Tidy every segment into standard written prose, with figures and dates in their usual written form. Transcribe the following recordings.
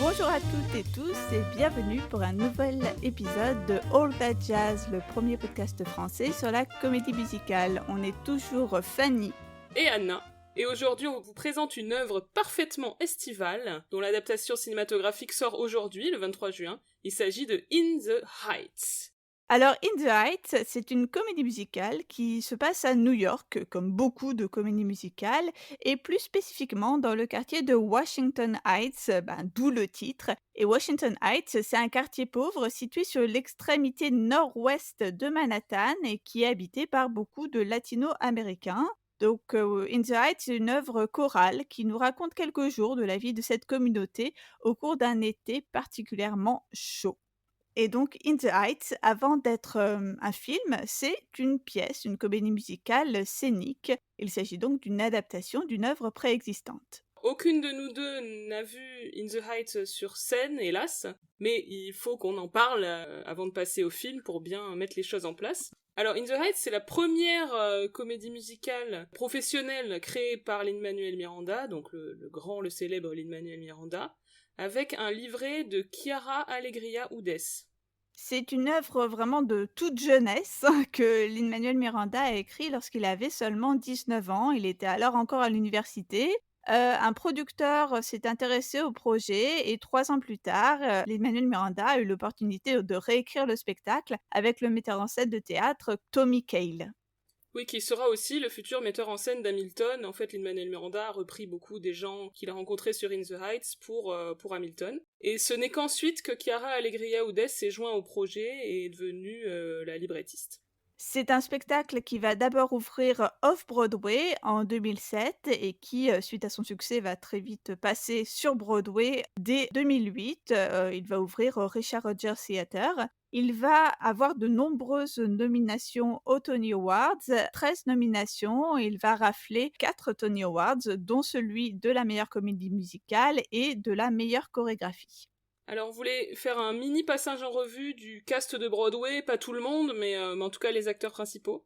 Bonjour à toutes et tous et bienvenue pour un nouvel épisode de All That Jazz, le premier podcast français sur la comédie musicale. On est toujours Fanny et Anna. Et aujourd'hui, on vous présente une œuvre parfaitement estivale, dont l'adaptation cinématographique sort aujourd'hui, le 23 juin. Il s'agit de In the Heights. Alors, In the Heights, c'est une comédie musicale qui se passe à New York, comme beaucoup de comédies musicales, et plus spécifiquement dans le quartier de Washington Heights, d'où le titre. Et Washington Heights, c'est un quartier pauvre situé sur l'extrémité nord-ouest de Manhattan et qui est habité par beaucoup de latino-américains. Donc, In the Heights, c'est une œuvre chorale qui nous raconte quelques jours de la vie de cette communauté au cours d'un été particulièrement chaud. Et donc In the Heights, avant d'être, un film, c'est une pièce, une comédie musicale scénique. Il s'agit donc d'une adaptation d'une œuvre préexistante. Aucune de nous deux n'a vu In the Heights sur scène, hélas, mais il faut qu'on en parle avant de passer au film pour bien mettre les choses en place. Alors, In the Heights, c'est la première comédie musicale professionnelle créée par Lin-Manuel Miranda, donc le célèbre Lin-Manuel Miranda, avec un livret de Chiara Alegria Udess. C'est une œuvre vraiment de toute jeunesse que Lin-Manuel Miranda a écrit lorsqu'il avait seulement 19 ans. Il était alors encore à l'université. Un producteur s'est intéressé au projet et 3 ans plus tard, Lin-Manuel Miranda a eu l'opportunité de réécrire le spectacle avec le metteur en scène de théâtre Tommy Kail. Oui, qui sera aussi le futur metteur en scène d'Hamilton. En fait, Lin-Manuel Miranda a repris beaucoup des gens qu'il a rencontrés sur In the Heights pour Hamilton. Et ce n'est qu'ensuite que Chiara Alegria Udess s'est joint au projet et est devenue la librettiste. C'est un spectacle qui va d'abord ouvrir off-Broadway en 2007 et qui, suite à son succès, va très vite passer sur Broadway dès 2008. Il va ouvrir au Richard Rodgers Theatre. Il va avoir de nombreuses nominations aux Tony Awards, 13 nominations. Il va rafler 4 Tony Awards, dont celui de la meilleure comédie musicale et de la meilleure chorégraphie. Alors, on voulait faire un mini passage en revue du cast de Broadway, pas tout le monde, mais en tout cas les acteurs principaux.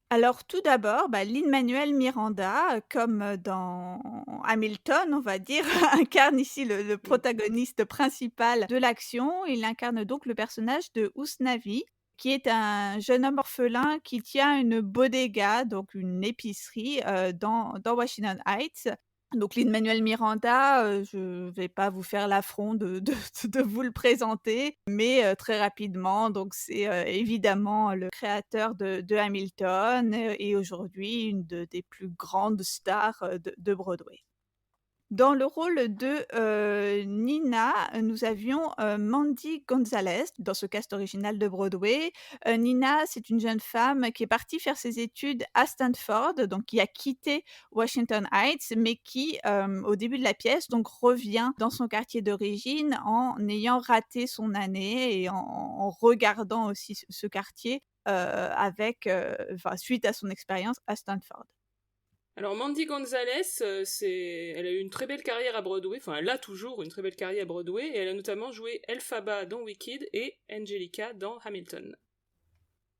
Alors tout d'abord, Lin-Manuel Miranda, comme dans Hamilton, on va dire, incarne ici le protagoniste principal de l'action. Il incarne donc le personnage de Usnavi, qui est un jeune homme orphelin qui tient une bodega, donc une épicerie, dans Washington Heights. Donc Lin-Manuel Miranda, je vais pas vous faire l'affront de vous le présenter, mais très rapidement, donc c'est, évidemment le créateur de Hamilton, et aujourd'hui une des plus grandes stars, de Broadway. Dans le rôle de, Nina, nous avions, Mandy Gonzalez dans ce cast original de Broadway. Nina, c'est une jeune femme qui est partie faire ses études à Stanford, donc qui a quitté Washington Heights, mais qui, au début de la pièce, donc revient dans son quartier d'origine en ayant raté son année et en regardant aussi ce quartier, suite à son expérience à Stanford. Alors, Mandy Gonzalez, elle a eu une très belle carrière à Broadway, enfin, elle a toujours une très belle carrière à Broadway, et elle a notamment joué Elphaba dans Wicked et Angelica dans Hamilton.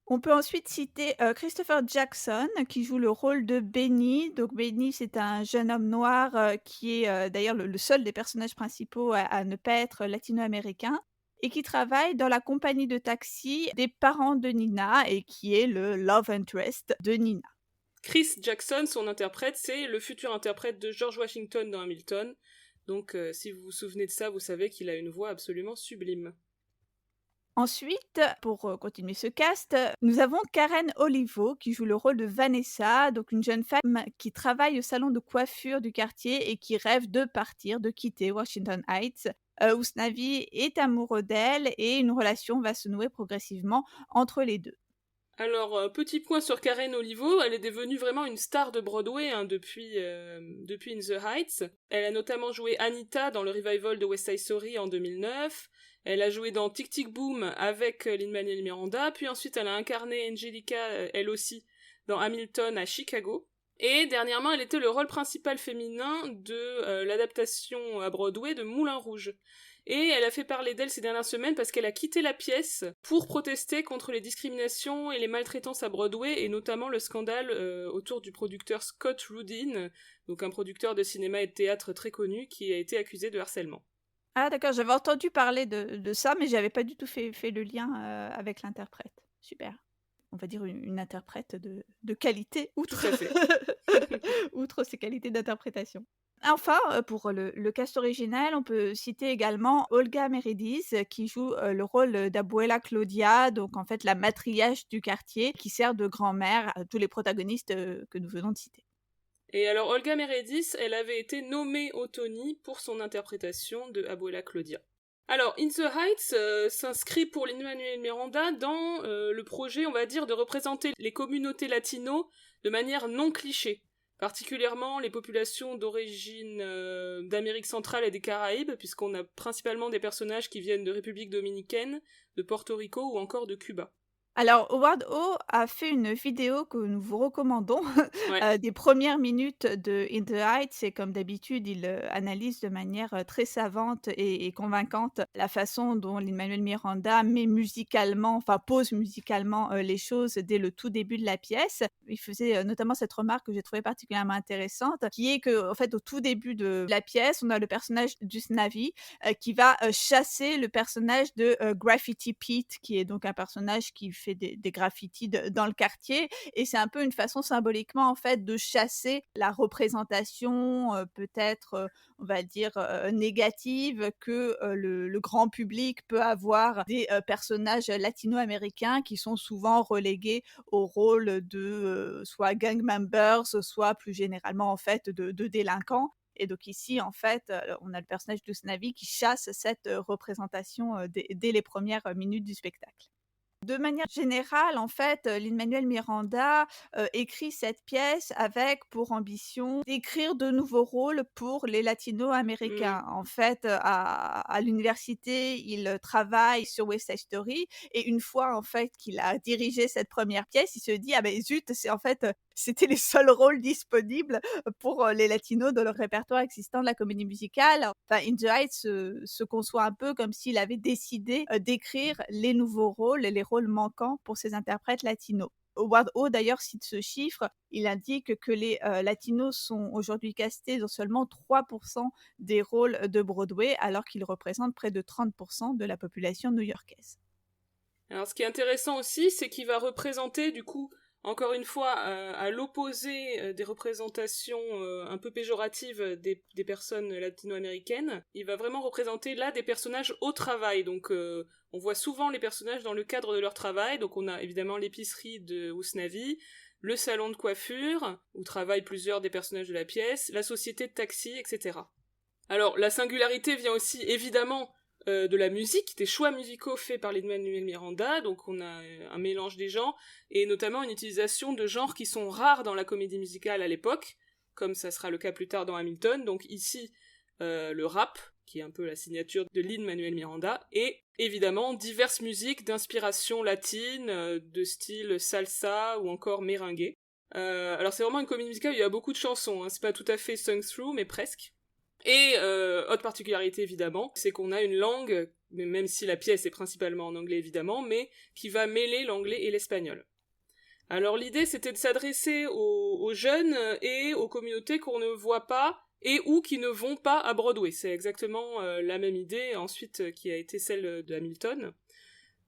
On peut ensuite citer, Christopher Jackson qui joue le rôle de Benny. Donc Benny, c'est un jeune homme noir, qui est, d'ailleurs le seul des personnages principaux à ne pas être latino-américain et qui travaille dans la compagnie de taxi des parents de Nina et qui est le love interest de Nina. Chris Jackson, son interprète, c'est le futur interprète de George Washington dans Hamilton. Donc, si vous vous souvenez de ça, vous savez qu'il a une voix absolument sublime. Ensuite, pour, continuer ce cast, nous avons Karen Olivo qui joue le rôle de Vanessa, donc une jeune femme qui travaille au salon de coiffure du quartier et qui rêve de partir, de quitter Washington Heights. Usnavi est amoureux d'elle et une relation va se nouer progressivement entre les deux. Alors, petit point sur Karen Olivo, elle est devenue vraiment une star de Broadway depuis In the Heights. Elle a notamment joué Anita dans le revival de West Side Story en 2009. Elle a joué dans Tic Tic Boom avec Lin-Manuel Miranda, puis ensuite elle a incarné Angelica, elle aussi, dans Hamilton à Chicago. Et dernièrement, elle était le rôle principal féminin de l'adaptation à Broadway de Moulin Rouge. Et elle a fait parler d'elle ces dernières semaines parce qu'elle a quitté la pièce pour protester contre les discriminations et les maltraitances à Broadway, et notamment le scandale autour du producteur Scott Rudin, donc un producteur de cinéma et de théâtre très connu qui a été accusé de harcèlement. Ah d'accord, j'avais entendu parler de ça, mais j'avais pas du tout fait le lien, avec l'interprète. Super. On va dire une interprète de qualité Tout outre à fait. outre ses qualités d'interprétation. Enfin, pour le cast original, on peut citer également Olga Meredith, qui joue, le rôle d'Abuela Claudia, donc en fait la matriarche du quartier qui sert de grand-mère à tous les protagonistes, que nous venons de citer. Et alors Olga Meredith, elle avait été nommée au Tony pour son interprétation de Abuela Claudia. Alors, In the Heights s'inscrit pour Lin-Manuel Miranda dans le projet, on va dire, de représenter les communautés latino de manière non cliché, particulièrement les populations d'origine d'Amérique centrale et des Caraïbes, puisqu'on a principalement des personnages qui viennent de République dominicaine, de Porto Rico ou encore de Cuba. Alors, Howard O a fait une vidéo que nous vous recommandons, Ouais. des premières minutes de In the Heights et comme d'habitude, il, analyse de manière, très savante et convaincante la façon dont Lin-Manuel Miranda met musicalement, enfin pose musicalement, les choses dès le tout début de la pièce. Il faisait, notamment cette remarque que j'ai trouvée particulièrement intéressante, qui est qu'en fait, au tout début de la pièce, on a le personnage d'Usnavi, qui va, chasser le personnage de, Graffiti Pete, qui est donc un personnage qui fait des graffitis dans le quartier et c'est un peu une façon symboliquement en fait de chasser la représentation peut-être on va dire négative que le grand public peut avoir des personnages latino-américains qui sont souvent relégués au rôle de soit gang members, soit plus généralement en fait de délinquants. Et donc ici, en fait, on a le personnage de Snavi qui chasse cette représentation dès les premières minutes du spectacle. De manière générale, en fait, Lin-Manuel Miranda, écrit cette pièce avec pour ambition d'écrire de nouveaux rôles pour les Mmh. latino-américains. En fait, à l'université, il travaille sur West Side Story et une fois, en fait, qu'il a dirigé cette première pièce, il se dit: «Ah beh, zut, c'est en fait, c'était les seuls rôles disponibles pour, les latinos dans le répertoire existant de la comédie musicale». Enfin, In the Heights se conçoit un peu comme s'il avait décidé, d'écrire les nouveaux rôles et les rôles manquants pour ces interprètes latinos. Howard Hawks d'ailleurs cite ce chiffre, il indique que les, latinos sont aujourd'hui castés dans seulement 3 des rôles de Broadway, alors qu'ils représentent près de 30 de la population new-yorkaise. Alors, ce qui est intéressant aussi, c'est qu'il va représenter, du coup, encore une fois, à l'opposé des représentations un peu péjoratives des personnes latino-américaines, il va vraiment représenter là des personnages au travail. Donc, on voit souvent les personnages dans le cadre de leur travail. Donc, on a évidemment l'épicerie de Usnavi, le salon de coiffure, où travaillent plusieurs des personnages de la pièce, la société de taxi, etc. Alors, la singularité vient aussi, évidemment, de la musique, des choix musicaux faits par Lin-Manuel Miranda, donc on a un mélange des genres, et notamment une utilisation de genres qui sont rares dans la comédie musicale à l'époque, comme ça sera le cas plus tard dans Hamilton, donc ici le rap, qui est un peu la signature de Lin-Manuel Miranda, et évidemment diverses musiques d'inspiration latine, de style salsa ou encore merengue. Alors c'est vraiment une comédie musicale où il y a beaucoup de chansons, hein, c'est pas tout à fait sung through, mais presque. Et autre particularité évidemment, c'est qu'on a une langue, même si la pièce est principalement en anglais évidemment, mais qui va mêler l'anglais et l'espagnol. Alors l'idée c'était de s'adresser aux jeunes et aux communautés qu'on ne voit pas et ou qui ne vont pas à Broadway. C'est exactement la même idée ensuite qui a été celle de Hamilton.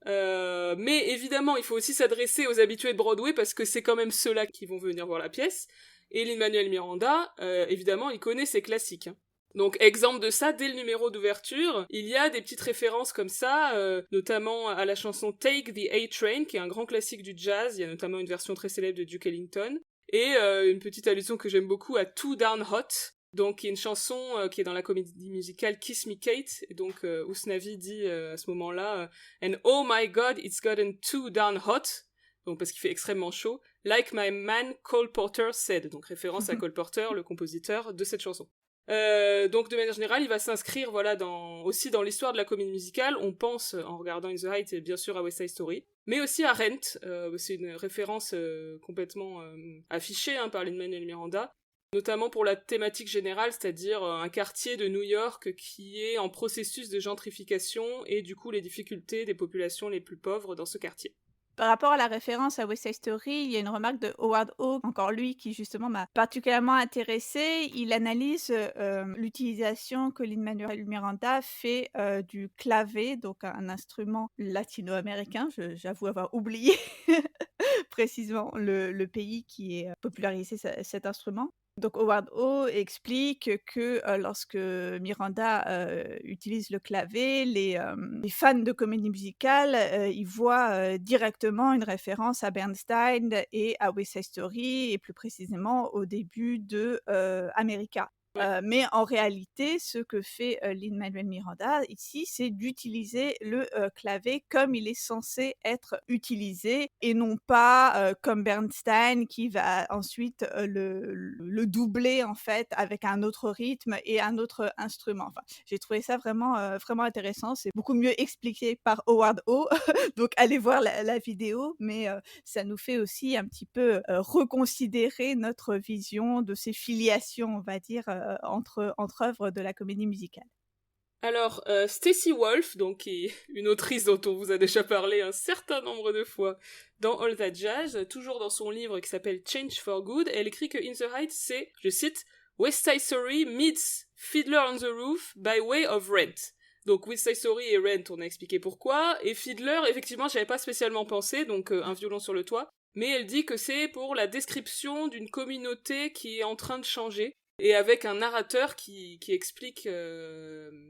Mais évidemment il faut aussi s'adresser aux habitués de Broadway parce que c'est quand même ceux-là qui vont venir voir la pièce. Et Lin-Manuel Miranda, évidemment, il connaît ses classiques. Hein. Donc, exemple de ça, dès le numéro d'ouverture, il y a des petites références comme ça, notamment à la chanson Take the A-Train, qui est un grand classique du jazz, il y a notamment une version très célèbre de Duke Ellington, et une petite allusion que j'aime beaucoup à Too Darn Hot, donc qui est une chanson qui est dans la comédie musicale Kiss Me Kate, et donc Usnavi dit à ce moment-là And oh my god, it's gotten too darn hot, donc parce qu'il fait extrêmement chaud, like my man Cole Porter said, donc référence à Cole Porter, le compositeur de cette chanson. Donc de manière générale, il va s'inscrire voilà aussi dans l'histoire de la comédie musicale. On pense en regardant In the Heights bien sûr à West Side Story, mais aussi à Rent. C'est une référence complètement affichée hein, par Lin-Manuel Miranda, notamment pour la thématique générale, c'est-à-dire un quartier de New York qui est en processus de gentrification et du coup les difficultés des populations les plus pauvres dans ce quartier. Par rapport à la référence à West Side Story, il y a une remarque de Howard Hawks, encore lui, qui justement m'a particulièrement intéressée. Il analyse, l'utilisation que Lin-Manuel Miranda fait, du clavé, donc un instrument latino-américain. J'avoue avoir oublié précisément le pays qui est, popularisé cet instrument. Donc Howard Hawks explique que, lorsque Miranda, utilise le clavet, les fans de comédie musicale, ils voient, directement une référence à Bernstein et à West Side Story et plus précisément au début de, America. Ouais. Mais en réalité, ce que fait, Lin-Manuel Miranda ici, c'est d'utiliser le, clavet comme il est censé être utilisé et non pas, comme Bernstein qui va ensuite, le doubler en fait avec un autre rythme et un autre instrument. Enfin, j'ai trouvé ça vraiment, vraiment intéressant. C'est beaucoup mieux expliqué par Howard Hawks, donc allez voir la vidéo, mais ça nous fait aussi un petit peu, reconsidérer notre vision de ces filiations, on va dire, entre œuvres de la comédie musicale. Alors, Stacey Wolf, donc qui est une autrice dont on vous a déjà parlé un certain nombre de fois dans All That Jazz, toujours dans son livre qui s'appelle Change for Good, elle écrit que In the Heights, c'est, je cite, West Side Story meets Fiddler on the Roof by way of Rent. Donc West Side Story et Rent, on a expliqué pourquoi, et Fiddler, effectivement, j'avais pas spécialement pensé, donc un violon sur le toit, mais elle dit que c'est pour la description d'une communauté qui est en train de changer, et avec un narrateur qui explique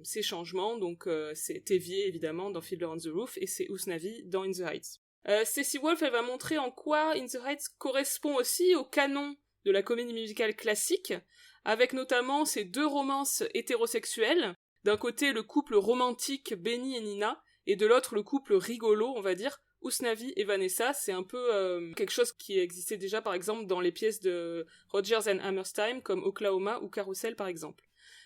ces changements, donc c'est Tevier évidemment dans Fiddler on the Roof, et c'est Usnavi dans In the Heights. Stacey Wolf, elle va montrer en quoi In the Heights correspond aussi au canon de la comédie musicale classique, avec notamment ces deux romances hétérosexuelles, d'un côté le couple romantique Benny et Nina, et de l'autre le couple rigolo, on va dire, Usnavi et Vanessa. C'est un peu quelque chose qui existait déjà par exemple dans les pièces de Rodgers and Hammerstein comme Oklahoma ou Carousel par exemple.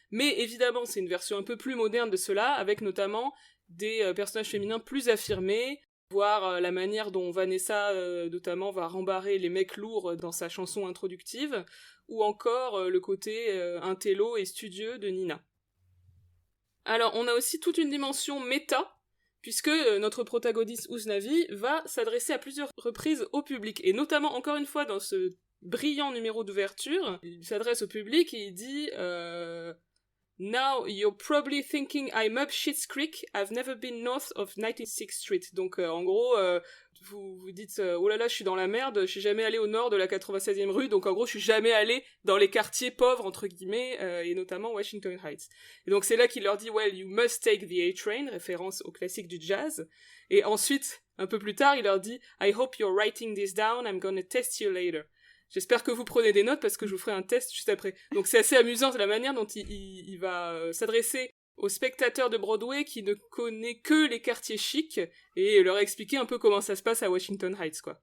Mais évidemment c'est une version un peu plus moderne de cela, avec notamment des personnages féminins plus affirmés, voire la manière dont Vanessa notamment va rembarrer les mecs lourds dans sa chanson introductive, ou encore le côté intello et studieux de Nina. Alors on a aussi toute une dimension méta, puisque notre protagoniste Usnavi va s'adresser à plusieurs reprises au public, et notamment encore une fois dans ce brillant numéro d'ouverture, il s'adresse au public et il dit Now you're probably thinking I'm up Schitt's Creek, I've never been north of 96th Street. Donc en gros, vous vous dites oh là là, je suis dans la merde, je suis jamais allé au nord de la 96e rue, donc en gros je suis jamais allé dans les quartiers pauvres entre guillemets, et notamment Washington Heights. Et donc c'est là qu'il leur dit well, you must take the A-Train, référence au classique du jazz. Et ensuite, un peu plus tard, il leur dit I hope you're writing this down, I'm gonna test you later. J'espère que vous prenez des notes parce que je vous ferai un test juste après. Donc c'est assez amusant de la manière dont il va s'adresser aux spectateurs de Broadway qui ne connaît que les quartiers chics et leur expliquer un peu comment ça se passe à Washington Heights, quoi.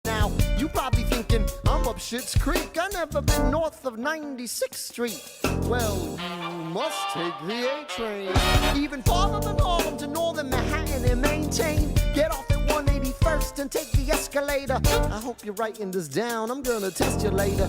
Now, you probably thinking, I'm up Schitt's Creek, I never been north of 96th Street. Well, you must take the A-Train. Even farther than Harlem to northern Manhattan and maintain. Get off at 181st and take the escalator. I hope you're writing this down, I'm gonna test you later.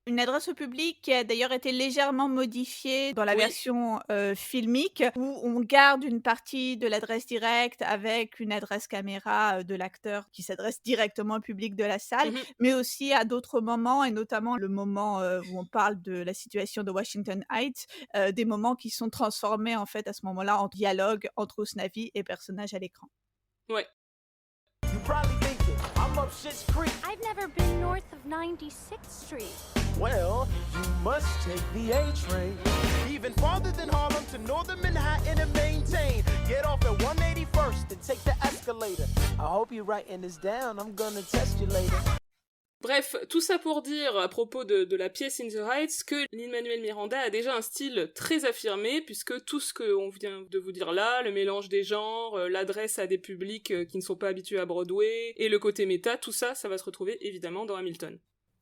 Une adresse au public qui a d'ailleurs été légèrement modifiée dans la version filmique, où on garde une partie de l'adresse directe avec une adresse caméra de l'acteur qui s'adresse directement au public de la salle, mais aussi à d'autres moments, et notamment le moment où on parle de la situation de Washington Heights, des moments qui sont transformés en fait à ce moment-là en dialogue entre Usnavi et personnages à l'écran. Ouais. You probably thinking, I'm up Schitt's Creek. I've never been north of 96th Street. Well, you must take the A-Train. Even farther than Harlem to northern Manhattan and maintain. Get off at 181st and take the escalator. I hope you're writing this down, I'm gonna test you later. Bref, tout ça pour dire, à propos de la pièce In the Heights, que Lin-Manuel Miranda a déjà un style très affirmé, puisque tout ce qu'on vient de vous dire là, le mélange des genres, l'adresse à des publics qui ne sont pas habitués à Broadway, et le côté méta, tout ça, ça va se retrouver évidemment dans Hamilton.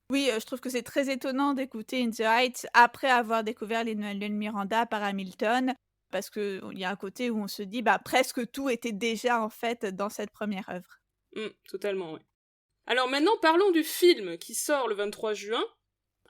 Oui, je trouve que c'est très étonnant d'écouter In the Heights après avoir découvert Lin-Manuel Miranda par Hamilton, parce qu'il y a un côté où on se dit, presque tout était déjà en fait dans cette première œuvre. Totalement, ouais. Alors maintenant, parlons du film qui sort le 23 juin.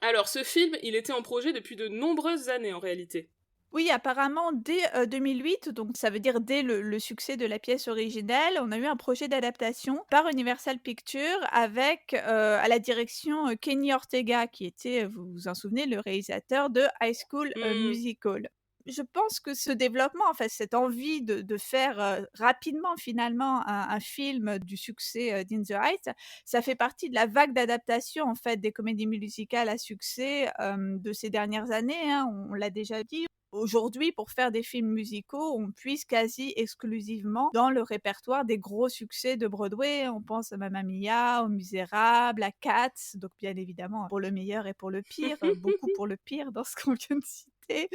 Alors ce film, il était en projet depuis de nombreuses années en réalité. Oui, apparemment dès, 2008, donc ça veut dire dès le succès de la pièce originelle, on a eu un projet d'adaptation par Universal Pictures avec, à la direction, Kenny Ortega qui était, vous vous en souvenez, le réalisateur de High School, Mmh. Musical. Je pense que ce développement, en fait, cette envie de faire, rapidement finalement un film du succès, d'In the Heights, ça fait partie de la vague d'adaptation en fait des comédies musicales à succès, de ces dernières années, hein, on l'a déjà dit. Aujourd'hui, pour faire des films musicaux, on puise quasi exclusivement dans le répertoire des gros succès de Broadway. On pense à Mamma Mia, aux Misérables, à Cats, donc bien évidemment pour le meilleur et pour le pire, beaucoup pour le pire dans ce qu'on vient de citer.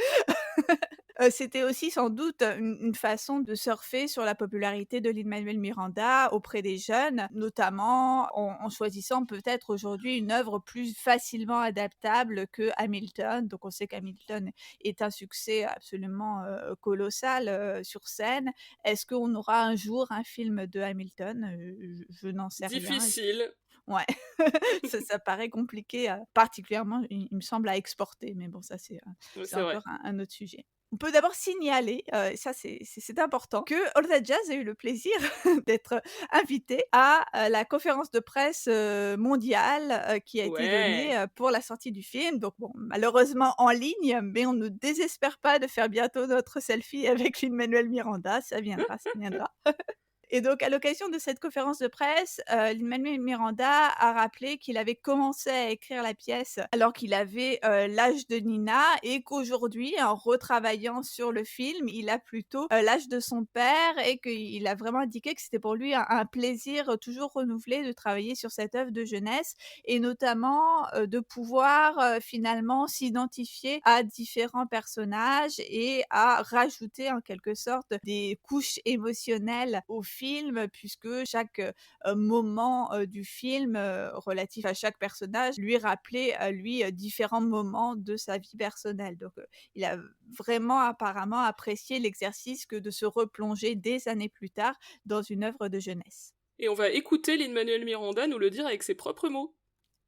C'était aussi sans doute une façon de surfer sur la popularité de Lin-Manuel Miranda auprès des jeunes, notamment en choisissant peut-être aujourd'hui une œuvre plus facilement adaptable que Hamilton. Donc on sait qu'Hamilton est un succès absolument, colossal, sur scène. Est-ce qu'on aura un jour un film de Hamilton? Je n'en sais rien. Difficile. Ouais, ça paraît compliqué, particulièrement il me semble à exporter, mais bon ça Ouais, c'est c'est vrai. encore un autre sujet. On peut d'abord signaler, ça c'est important, que All That Jazz a eu le plaisir d'être invité à, la conférence de presse, mondiale, qui a été Ouais. donnée, pour la sortie du film. Donc bon, malheureusement en ligne, mais on ne désespère pas de faire bientôt notre selfie avec Lin-Manuel Miranda, ça viendra, ça viendra. Et donc à l'occasion de cette conférence de presse, Lin-Manuel Miranda a rappelé qu'il avait commencé à écrire la pièce alors qu'il avait, l'âge de Nina et qu'aujourd'hui, en retravaillant sur le film, il a plutôt, l'âge de son père et qu'il a vraiment indiqué que c'était pour lui un plaisir, toujours renouvelé de travailler sur cette œuvre de jeunesse et notamment, de pouvoir, finalement s'identifier à différents personnages et à rajouter en quelque sorte des couches émotionnelles au film puisque chaque, moment, du film, relatif à chaque personnage lui rappelait à lui, différents moments de sa vie personnelle. Donc, il a vraiment apparemment apprécié l'exercice que de se replonger des années plus tard dans une œuvre de jeunesse. Et on va écouter Lin-Manuel Miranda nous le dire avec ses propres mots.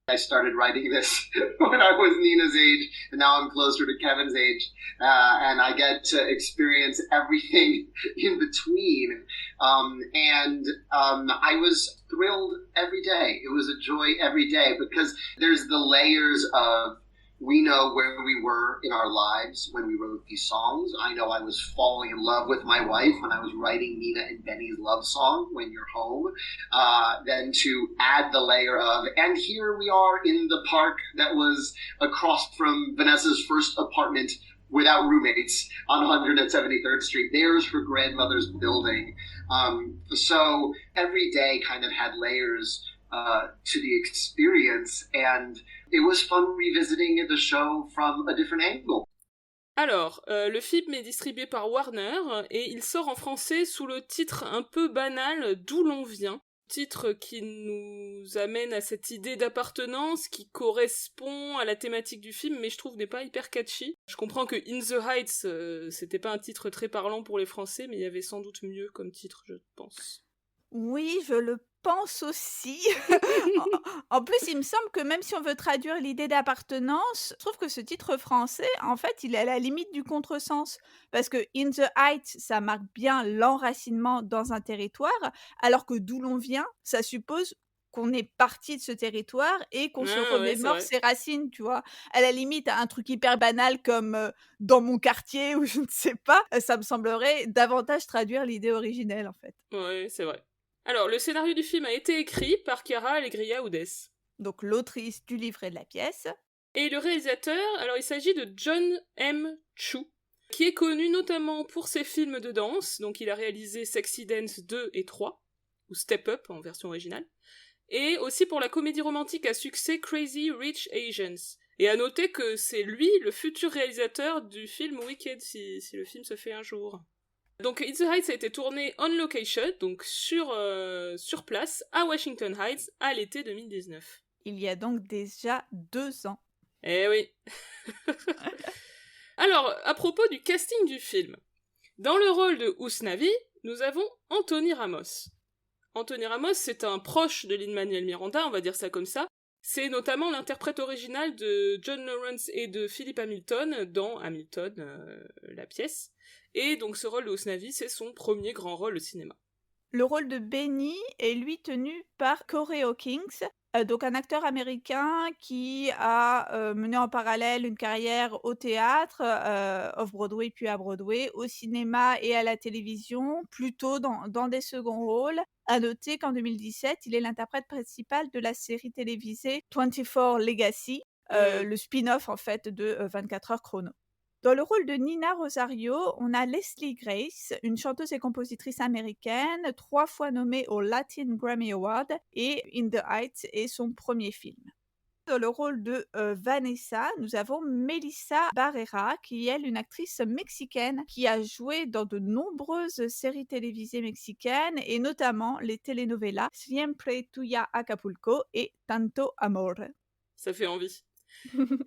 I started writing this when I was Nina's age, and now I'm closer to Kevin's age, and I get to experience everything in between. I was thrilled every day. It was a joy every day because there's the layers of we know where we were in our lives when we wrote these songs. I know I was falling in love with my wife when I was writing Nina and Benny's love song, When You're Home. Then to add the layer of, and here we are in the park that was across from Vanessa's first apartment without roommates on 173rd Street. There's her grandmother's building. So every day kind of had layers to the experience, and it was fun revisiting the show from a different angle. Alors, le film est distribué par Warner et il sort en français sous le titre un peu banal D'où l'on vient. Titre qui nous amène à cette idée d'appartenance qui correspond à la thématique du film, mais je trouve n'est pas hyper catchy. Je comprends que In the Heights, c'était pas un titre très parlant pour les Français, mais il y avait sans doute mieux comme titre, je pense. Oui, je le pense aussi. En plus, il me semble que même si on veut traduire l'idée d'appartenance, je trouve que ce titre français, en fait, il est à la limite du contresens. Parce que In the Heights, ça marque bien l'enracinement dans un territoire, alors que d'où l'on vient, ça suppose qu'on est parti de ce territoire et qu'on se Ah ouais, c'est remémore vrai. ses racines, tu vois. À la limite, un truc hyper banal comme dans mon quartier ou je ne sais pas, ça me semblerait davantage traduire l'idée originelle, en fait. Ouais, c'est vrai. Alors, le scénario du film a été écrit par Chiara Alegria Udes. Donc l'autrice du livret de la pièce. Et le réalisateur, alors il s'agit de John M. Chu, qui est connu notamment pour ses films de danse, donc il a réalisé Sexy Dance 2 et 3, ou Step Up en version originale, et aussi pour la comédie romantique à succès Crazy Rich Asians. Et à noter que c'est lui le futur réalisateur du film Wicked, si le film se fait un jour. Donc In the Heights a été tourné on location, donc sur place, à Washington Heights, à l'été 2019. Il y a donc déjà 2 ans. Eh oui. Alors, à propos du casting du film, dans le rôle de Usnavi, nous avons Anthony Ramos. Anthony Ramos, c'est un proche de Lin-Manuel Miranda, on va dire ça comme ça. C'est notamment l'interprète original de John Lawrence et de Philip Hamilton dans Hamilton, la pièce. Et donc ce rôle de Usnavi, c'est son premier grand rôle au cinéma. Le rôle de Benny est lui tenu par Corey Hawkins, donc un acteur américain qui a mené en parallèle une carrière au théâtre, off-Broadway puis à Broadway, au cinéma et à la télévision, plutôt dans des seconds rôles. À noter qu'en 2017, il est l'interprète principal de la série télévisée 24 Legacy, le spin-off en fait de 24 heures chrono. Dans le rôle de Nina Rosario, on a Leslie Grace, une chanteuse et compositrice américaine, 3 fois nommée au Latin Grammy Award, et In the Heights est son premier film. Dans le rôle de Vanessa, nous avons Melissa Barrera, qui est elle une actrice mexicaine qui a joué dans de nombreuses séries télévisées mexicaines et notamment les telenovelas Siempre Tuya Acapulco et Tanto Amor. Ça fait envie.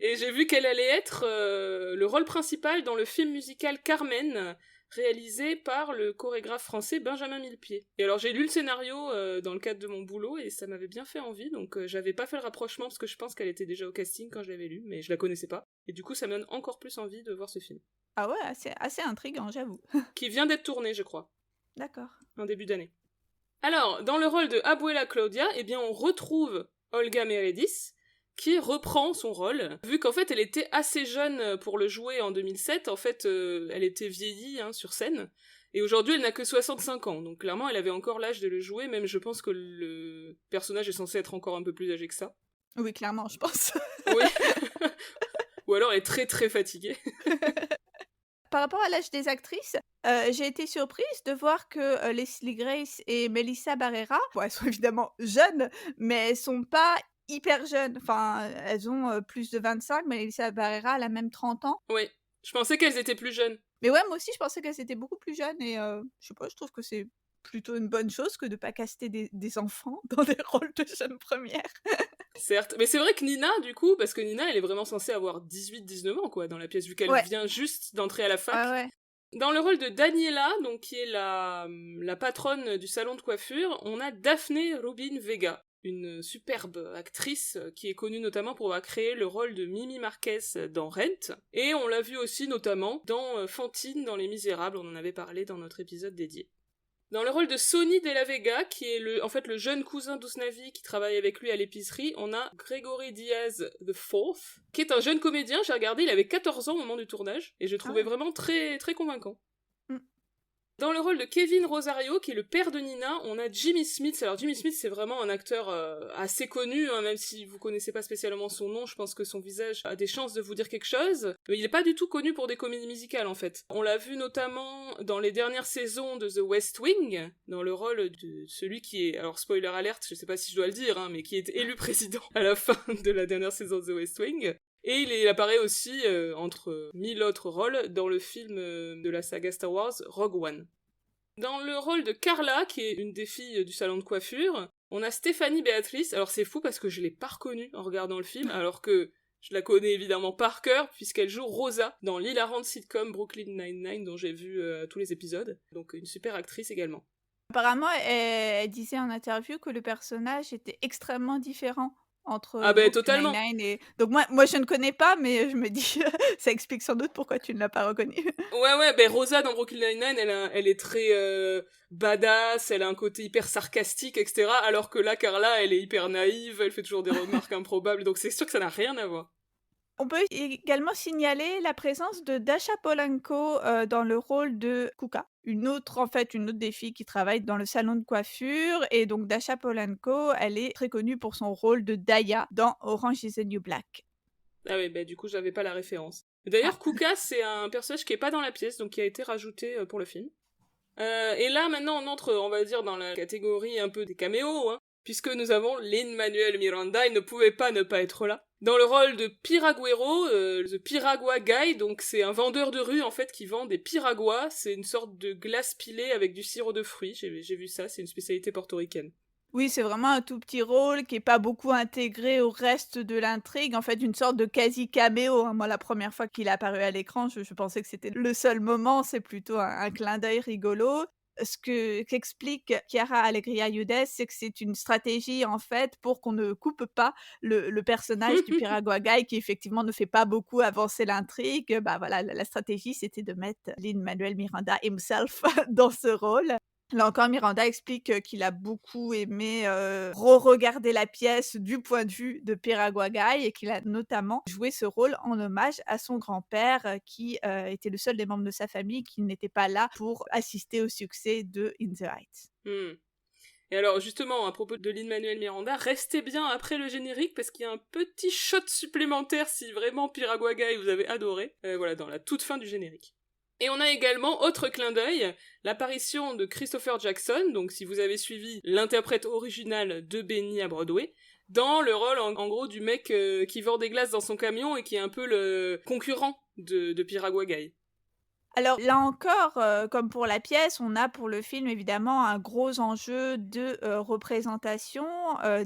Et j'ai vu qu'elle allait être le rôle principal dans le film musical Carmen, réalisé par le chorégraphe français Benjamin Millepied. Et alors j'ai lu le scénario dans le cadre de mon boulot et ça m'avait bien fait envie, donc j'avais pas fait le rapprochement parce que je pense qu'elle était déjà au casting quand je l'avais lu, mais je la connaissais pas. Et du coup ça me donne encore plus envie de voir ce film. Ah ouais, assez intriguant, j'avoue. Qui vient d'être tourné, je crois. D'accord. En début d'année. Alors, dans le rôle de Abuela Claudia, eh bien on retrouve Olga Meredith, qui reprend son rôle, vu qu'en fait elle était assez jeune pour le jouer en 2007, en fait elle était vieillie sur scène, et aujourd'hui elle n'a que 65 ans, donc clairement elle avait encore l'âge de le jouer, même je pense que le personnage est censé être encore un peu plus âgé que ça. Oui, clairement, je pense. Oui. Ou alors elle est très très fatiguée. Par rapport à l'âge des actrices, j'ai été surprise de voir que Leslie Grace et Melissa Barrera, bon, elles sont évidemment jeunes, mais elles sont pas hyper jeunes. Enfin, elles ont plus de 25, mais Melissa Barrera, elle a même 30 ans. Oui, je pensais qu'elles étaient plus jeunes. Mais ouais, moi aussi, je pensais qu'elles étaient beaucoup plus jeunes et je sais pas, je trouve que c'est plutôt une bonne chose que de pas caster des enfants dans des rôles de jeunes premières. Certes, mais c'est vrai que Nina, du coup, parce que Nina, elle est vraiment censée avoir 18-19 ans, quoi, dans la pièce, vu qu'elle vient juste d'entrer à la fac. Ah ouais. Dans le rôle de Daniela, donc qui est la patronne du salon de coiffure, on a Daphne Rubin Vega, une superbe actrice qui est connue notamment pour avoir créé le rôle de Mimi Marquez dans Rent, et on l'a vue aussi notamment dans Fantine dans Les Misérables, on en avait parlé dans notre épisode dédié. Dans le rôle de Sonny de la Vega, qui est le jeune cousin d'Usnavi qui travaille avec lui à l'épicerie, on a Gregory Diaz IV, qui est un jeune comédien, j'ai regardé, il avait 14 ans au moment du tournage, et je le trouvais vraiment très, très convaincant. Dans le rôle de Kevin Rosario, qui est le père de Nina, on a Jimmy Smith. Alors Jimmy Smith, c'est vraiment un acteur assez connu, même si vous connaissez pas spécialement son nom, je pense que son visage a des chances de vous dire quelque chose. Mais il est pas du tout connu pour des comédies musicales, en fait. On l'a vu notamment dans les dernières saisons de The West Wing, dans le rôle de celui qui est, alors spoiler alert, je sais pas si je dois le dire, mais qui est élu président à la fin de la dernière saison de The West Wing. Et il apparaît aussi, entre 1000 autres rôles, dans le film de la saga Star Wars, Rogue One. Dans le rôle de Carla, qui est une des filles du salon de coiffure, on a Stéphanie Béatrice. Alors c'est fou parce que je l'ai pas reconnue en regardant le film, alors que je la connais évidemment par cœur, puisqu'elle joue Rosa dans l'hilarante sitcom Brooklyn Nine-Nine, dont j'ai vu tous les épisodes. Donc une super actrice également. Apparemment, elle disait en interview que le personnage était extrêmement différent entre totalement. Nine-Nine et... Donc moi je ne connais pas, mais je me dis, ça explique sans doute pourquoi tu ne l'as pas reconnue. Ouais, Rosa dans Brooklyn Nine-Nine, elle est très badass, elle a un côté hyper sarcastique, etc. Alors que là, Carla, elle est hyper naïve, elle fait toujours des remarques improbables, donc c'est sûr que ça n'a rien à voir. On peut également signaler la présence de Dasha Polanco dans le rôle de Kuka, une autre des filles qui travaille dans le salon de coiffure. Et donc Dasha Polanco, elle est très connue pour son rôle de Daya dans Orange is the New Black. Ah oui, du coup j'avais pas la référence. D'ailleurs, Kuka, c'est un personnage qui est pas dans la pièce, donc qui a été rajouté pour le film. Et là, maintenant, on entre, on va dire, dans la catégorie un peu des caméos, puisque nous avons Lin-Manuel Miranda, il ne pouvait pas ne pas être là. Dans le rôle de Piraguero, The Piragua Guy, donc c'est un vendeur de rue en fait qui vend des piraguas, c'est une sorte de glace pilée avec du sirop de fruits, j'ai vu ça, c'est une spécialité portoricaine. Oui, c'est vraiment un tout petit rôle qui est pas beaucoup intégré au reste de l'intrigue, en fait une sorte de quasi-caméo. Moi, la première fois qu'il est apparu à l'écran, je pensais que c'était le seul moment, c'est plutôt un clin d'œil rigolo. qu'explique Chiara Alegria Hudes, c'est que c'est une stratégie, en fait, pour qu'on ne coupe pas le personnage du Piragua Guy qui, effectivement, ne fait pas beaucoup avancer l'intrigue. Bah, voilà, la stratégie, c'était de mettre Lin-Manuel Miranda himself dans ce rôle. Là encore, Miranda explique, qu'il a beaucoup aimé, re-regarder la pièce du point de vue de Piragua Guy et qu'il a notamment joué ce rôle en hommage à son grand-père, qui, était le seul des membres de sa famille qui n'était pas là pour assister au succès de In the Heights. Hmm. Et alors justement, à propos de Lin-Manuel Miranda, restez bien après le générique parce qu'il y a un petit shot supplémentaire si vraiment Piragua Guy vous avez adoré, voilà, dans la toute fin du générique. Et on a également, autre clin d'œil, l'apparition de Christopher Jackson, donc si vous avez suivi l'interprète original de Benny à Broadway, dans le rôle en gros du mec qui vend des glaces dans son camion et qui est un peu le concurrent de Piragua Guy. Alors là encore, comme pour la pièce, on a pour le film évidemment un gros enjeu de, représentation,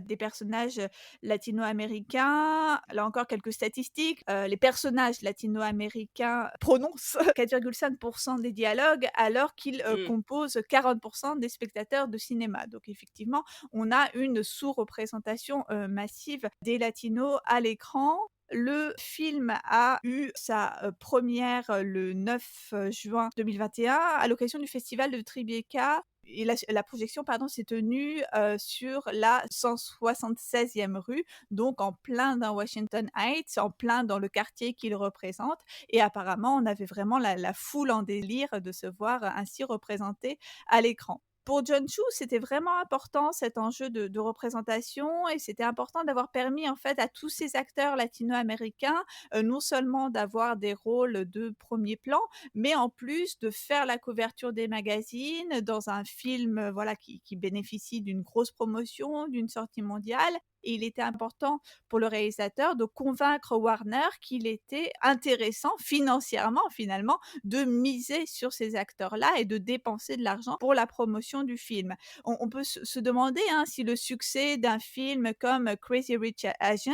des personnages latino-américains. Là encore quelques statistiques, les personnages latino-américains prononcent 4,5 % des dialogues alors qu'ils, composent 40 % des spectateurs de cinéma. Donc effectivement, on a une sous-représentation, massive des latinos à l'écran. Le film a eu sa, première, le 9 juin 2021 à l'occasion du festival de Tribeca et la projection s'est tenue, sur la 176e rue, donc en plein dans Washington Heights, en plein dans le quartier qu'il représente et apparemment on avait vraiment la foule en délire de se voir ainsi représenté à l'écran. Pour Jon Chu, c'était vraiment important cet enjeu de représentation et c'était important d'avoir permis en fait à tous ces acteurs latino-américains, non seulement d'avoir des rôles de premier plan, mais en plus de faire la couverture des magazines dans un film, voilà qui bénéficie d'une grosse promotion, d'une sortie mondiale. Et il était important pour le réalisateur de convaincre Warner qu'il était intéressant financièrement finalement de miser sur ces acteurs-là et de dépenser de l'argent pour la promotion du film. On peut se demander si le succès d'un film comme Crazy Rich Asian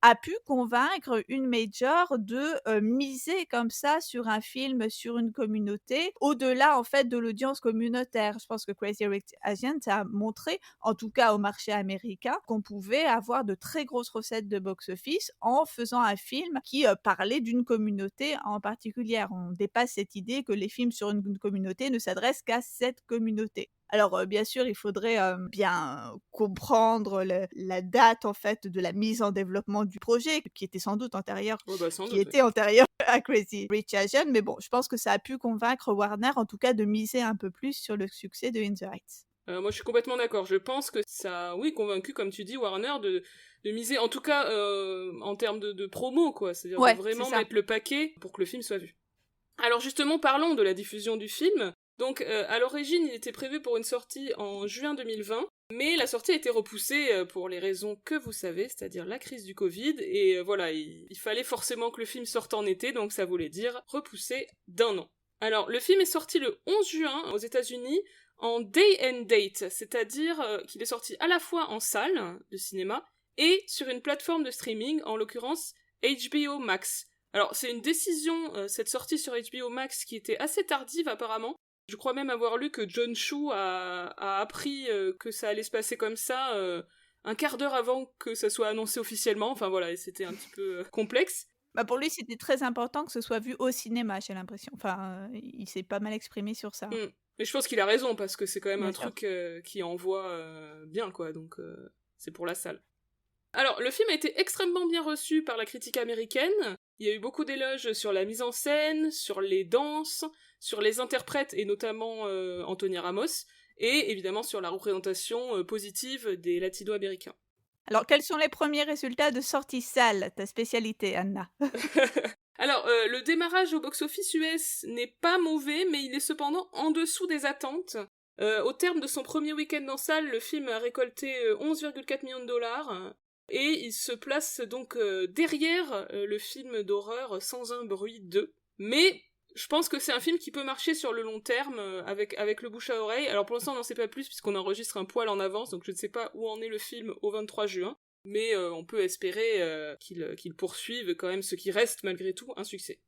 a pu convaincre une major de miser comme ça sur un film, sur une communauté, au-delà en fait de l'audience communautaire. Je pense que Crazy Rich Asian ça a montré, en tout cas au marché américain, qu'on pouvait avoir de très grosses recettes de box-office en faisant un film qui parlait d'une communauté en particulier. On dépasse cette idée que les films sur une communauté ne s'adressent qu'à cette communauté. Alors bien sûr, il faudrait bien comprendre la date en fait de la mise en développement du projet, qui était sans doute antérieure, était antérieure à Crazy Rich Asian, mais bon, je pense que ça a pu convaincre Warner, en tout cas, de miser un peu plus sur le succès de In the Heights. Moi, je suis complètement d'accord. Je pense que ça a, oui, convaincu, comme tu dis, Warner de miser, en tout cas, en termes de promo, quoi. C'est-à-dire de vraiment mettre le paquet pour que le film soit vu. Alors justement, parlons de la diffusion du film. Donc, à l'origine, il était prévu pour une sortie en juin 2020, mais la sortie a été repoussée pour les raisons que vous savez, c'est-à-dire la crise du Covid, et voilà, il fallait forcément que le film sorte en été, donc ça voulait dire repoussé d'1 an. Alors, le film est sorti le 11 juin aux États-Unis, en day and date, c'est-à-dire qu'il est sorti à la fois en salle de cinéma et sur une plateforme de streaming, en l'occurrence HBO Max. Alors c'est une décision, cette sortie sur HBO Max, qui était assez tardive apparemment. Je crois même avoir lu que Jon Chu a appris que ça allait se passer comme ça un quart d'heure avant que ça soit annoncé officiellement. Enfin voilà, et c'était un petit peu complexe. Bah pour lui, c'était très important que ce soit vu au cinéma, j'ai l'impression. Enfin, il s'est pas mal exprimé sur ça. Mais je pense qu'il a raison, parce que c'est quand même un truc qui envoie bien, quoi, donc c'est pour la salle. Alors, le film a été extrêmement bien reçu par la critique américaine. Il y a eu beaucoup d'éloges sur la mise en scène, sur les danses, sur les interprètes, et notamment Anthony Ramos, et évidemment sur la représentation positive des latino-américains. Alors, quels sont les premiers résultats de sortie salle, ta spécialité, Anna? Alors, le démarrage au box-office US n'est pas mauvais, mais il est cependant en dessous des attentes. Au terme de son premier week-end en salle, le film a récolté 11,4 millions de dollars, et il se place donc derrière le film d'horreur Sans un bruit 2. Mais je pense que c'est un film qui peut marcher sur le long terme avec le bouche à oreille. Alors pour l'instant, on n'en sait pas plus puisqu'on enregistre un poil en avance, donc je ne sais pas où en est le film au 23 juin. Mais on peut espérer qu'il poursuive quand même ce qui reste malgré tout un succès.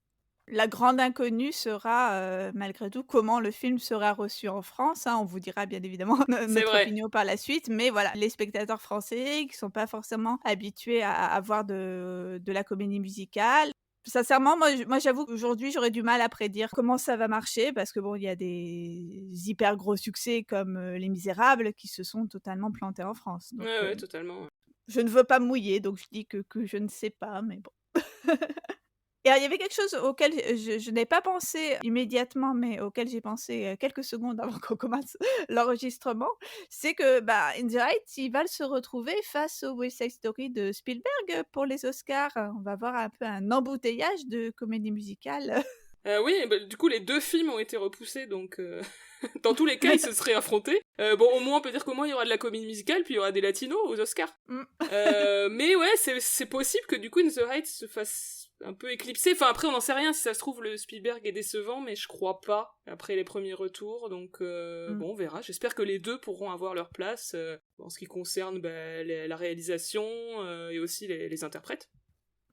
La grande inconnue sera, malgré tout, comment le film sera reçu en France, hein. On vous dira bien évidemment C'est notre vrai. opinion par la suite, mais voilà, les spectateurs français qui sont pas forcément habitués à voir de la comédie musicale. Sincèrement, moi j'avoue qu'aujourd'hui, j'aurais du mal à prédire comment ça va marcher parce que bon, il y a des hyper gros succès comme, Les Misérables qui se sont totalement plantés en France. Donc, Ouais, ouais, totalement, ouais. je ne veux pas me mouiller, donc je dis que je ne sais pas, mais bon. Et alors, il y avait quelque chose auquel je n'ai pas pensé immédiatement, mais auquel j'ai pensé, quelques secondes avant qu'on commence l'enregistrement, c'est que, bah, In the Heights, ils veulent se retrouver face au West Side Story de Spielberg, pour les Oscars. On va voir un peu un embouteillage de comédies musicales. Oui, bah, du coup, les 2 films ont été repoussés, donc dans tous les cas, ils se seraient affrontés. Bon, au moins, on peut dire qu'au moins, il y aura de la comédie musicale, puis il y aura des latinos aux Oscars. Mmh. Mais ouais, c'est possible que du coup, In the Heights se fasse un peu éclipser. Enfin, après, on n'en sait rien. Si ça se trouve, le Spielberg est décevant, mais je crois pas, après les premiers retours. Donc, bon, on verra. J'espère que les 2 pourront avoir leur place en ce qui concerne la réalisation et aussi les interprètes.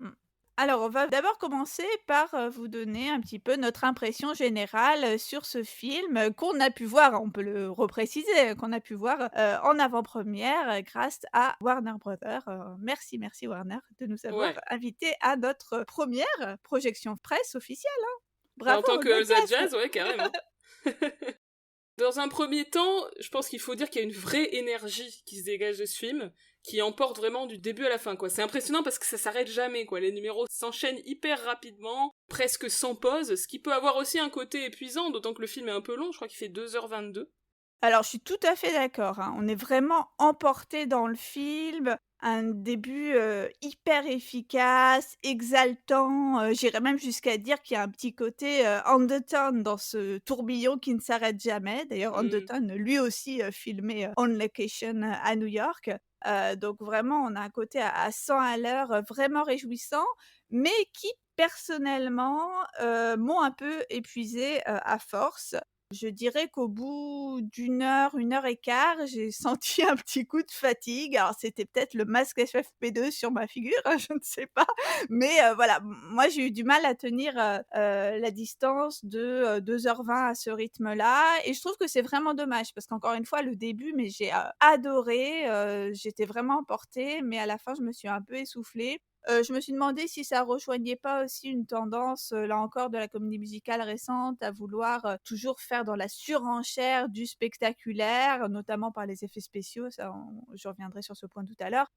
Mmh. Alors, on va d'abord commencer par, vous donner un petit peu notre impression générale, sur ce film, qu'on a pu voir, on peut le repréciser, qu'on a pu voir, en avant-première, grâce à Warner Brothers. Merci, merci Warner de nous avoir Ouais. invités à notre, 1re projection presse officielle, hein. En Bravo, tant que Elsa l'audace! Jazz, ouais, carrément. Dans un premier temps, je pense qu'il faut dire qu'il y a une vraie énergie qui se dégage de ce film, qui emporte vraiment du début à la fin, quoi. C'est impressionnant parce que ça s'arrête jamais, quoi. Les numéros s'enchaînent hyper rapidement, presque sans pause, ce qui peut avoir aussi un côté épuisant, d'autant que le film est un peu long, je crois qu'il fait 2h22. Alors, je suis tout à fait d'accord, hein. On est vraiment emporté dans le film, un début, hyper efficace, exaltant, j'irais même jusqu'à dire qu'il y a un petit côté, Undertone dans ce tourbillon qui ne s'arrête jamais. D'ailleurs, Mm. Undertone, lui aussi, filmé, on location, à New York. Donc vraiment, on a un côté à 100 à l'heure, vraiment réjouissant, mais qui personnellement, m'ont un peu épuisée, à force. Je dirais qu'au bout d'une heure et quart, j'ai senti un petit coup de fatigue. Alors c'était peut-être le masque FFP2 sur ma figure, hein, je ne sais pas. Mais voilà, moi j'ai eu du mal à tenir, la distance de, 2h20 à ce rythme-là et je trouve que c'est vraiment dommage parce qu'encore une fois, le début, mais j'ai, adoré, j'étais vraiment emportée, mais à la fin, je me suis un peu essoufflée. Je me suis demandé si ça rejoignait pas aussi une tendance, là encore de la comédie musicale récente à vouloir, toujours faire dans la surenchère du spectaculaire, notamment par les effets spéciaux, ça je reviendrai sur ce point tout à l'heure,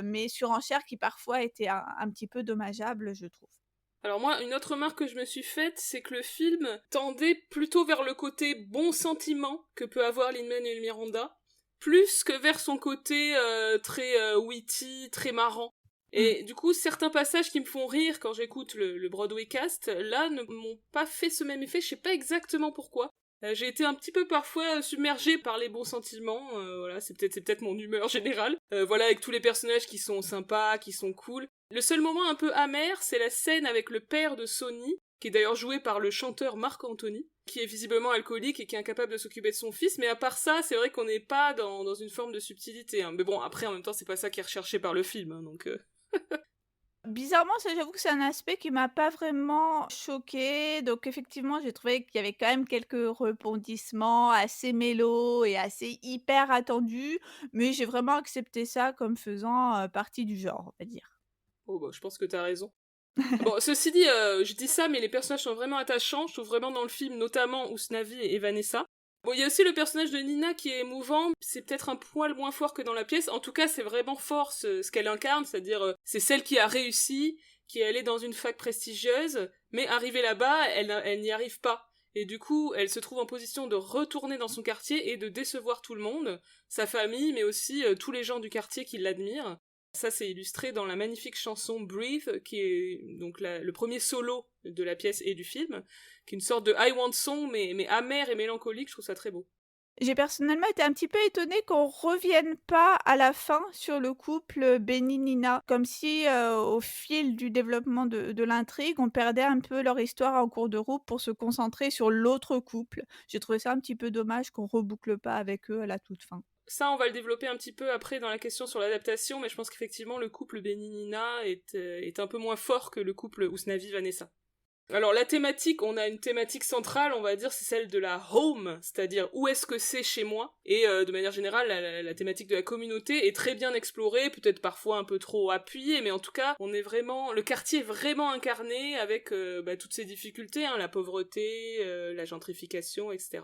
mais surenchère qui parfois était un petit peu dommageable, je trouve. Alors moi, une autre remarque que je me suis faite, c'est que le film tendait plutôt vers le côté bon sentiment que peut avoir Lin-Manuel Miranda, plus que vers son côté très witty, très marrant. Mmh. Et du coup, certains passages qui me font rire quand j'écoute le Broadway cast, là, ne m'ont pas fait ce même effet, je sais pas exactement pourquoi. J'ai été un petit peu parfois submergée par les bons sentiments, voilà, c'est peut-être mon humeur générale. Voilà, avec tous les personnages qui sont sympas, qui sont cool. Le seul moment un peu amer, c'est la scène avec le père de Sonny, qui est d'ailleurs joué par le chanteur Marc Anthony, qui est visiblement alcoolique et qui est incapable de s'occuper de son fils, mais à part ça, c'est vrai qu'on n'est pas dans une forme de subtilité, hein. Mais bon, après, en même temps, c'est pas ça qui est recherché par le film, hein, donc... Bizarrement, ça j'avoue que c'est un aspect qui m'a pas vraiment choquée, donc effectivement, j'ai trouvé qu'il y avait quand même quelques rebondissements assez mélos et assez hyper attendus, mais j'ai vraiment accepté ça comme faisant, partie du genre, on va dire. Oh bah, je pense que t'as raison. Bon, ceci dit, je dis ça, mais les personnages sont vraiment attachants, je trouve vraiment dans le film, notamment Usnavi et Vanessa. Bon, il y a aussi le personnage de Nina qui est émouvant, c'est peut-être un poil moins fort que dans la pièce, en tout cas c'est vraiment fort ce qu'elle incarne, c'est-à-dire c'est celle qui a réussi, qui est allée dans une fac prestigieuse, mais arrivée là-bas, elle n'y arrive pas. Et du coup, elle se trouve en position de retourner dans son quartier et de décevoir tout le monde, sa famille, mais aussi tous les gens du quartier qui l'admirent. Ça, c'est illustré dans la magnifique chanson Breathe, qui est donc le premier solo de la pièce et du film, qui est une sorte de I Want Song, mais amer et mélancolique, je trouve ça très beau. J'ai personnellement été un petit peu étonnée qu'on revienne pas à la fin sur le couple Benny-Nina, comme si, au fil du développement de l'intrigue, on perdait un peu leur histoire en cours de route pour se concentrer sur l'autre couple. J'ai trouvé ça un petit peu dommage qu'on reboucle pas avec eux à la toute fin. Ça, on va le développer un petit peu après dans la question sur l'adaptation, mais je pense qu'effectivement, le couple Benny-Nina est un peu moins fort que le couple Usnavi-Vanessa. Alors la thématique, on a une thématique centrale, on va dire, c'est celle de la home, c'est-à-dire où est-ce que c'est chez moi. Et de manière générale, la thématique de la communauté est très bien explorée, peut-être parfois un peu trop appuyée, mais en tout cas, le quartier est vraiment incarné avec toutes ces difficultés, hein, la pauvreté, la gentrification, etc.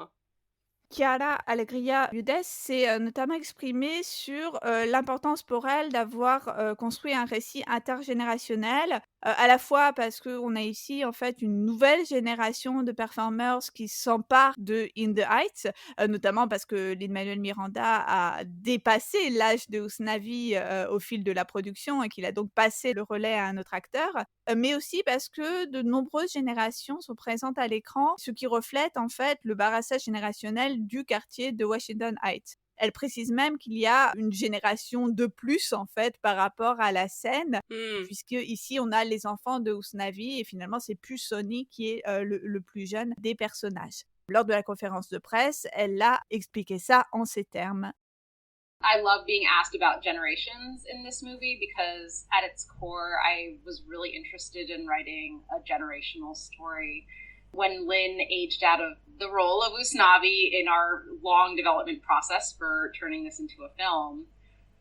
Chiara Alegria Hudes s'est, notamment exprimée sur, l'importance pour elle d'avoir, construit un récit intergénérationnel, à la fois parce qu'on a ici, en fait, une nouvelle génération de performers qui s'emparent de In the Heights, notamment parce que Lin-Manuel Miranda a dépassé l'âge de Usnavi, au fil de la production et qu'il a donc passé le relais à un autre acteur, mais aussi parce que de nombreuses générations sont présentes à l'écran, ce qui reflète, en fait, le barrassage générationnel du quartier de Washington Heights. Elle précise même qu'il y a une génération de plus, en fait, par rapport à la scène, puisque ici on a les enfants de Usnavi et finalement c'est plus Sonny qui est, le plus jeune des personnages. Lors de la conférence de presse, elle a expliqué ça en ces termes. I love being asked about generations in this movie because at its core, I was really interested in writing a generational story. When Lin aged out of the role of Usnavi in our long development process for turning this into a film,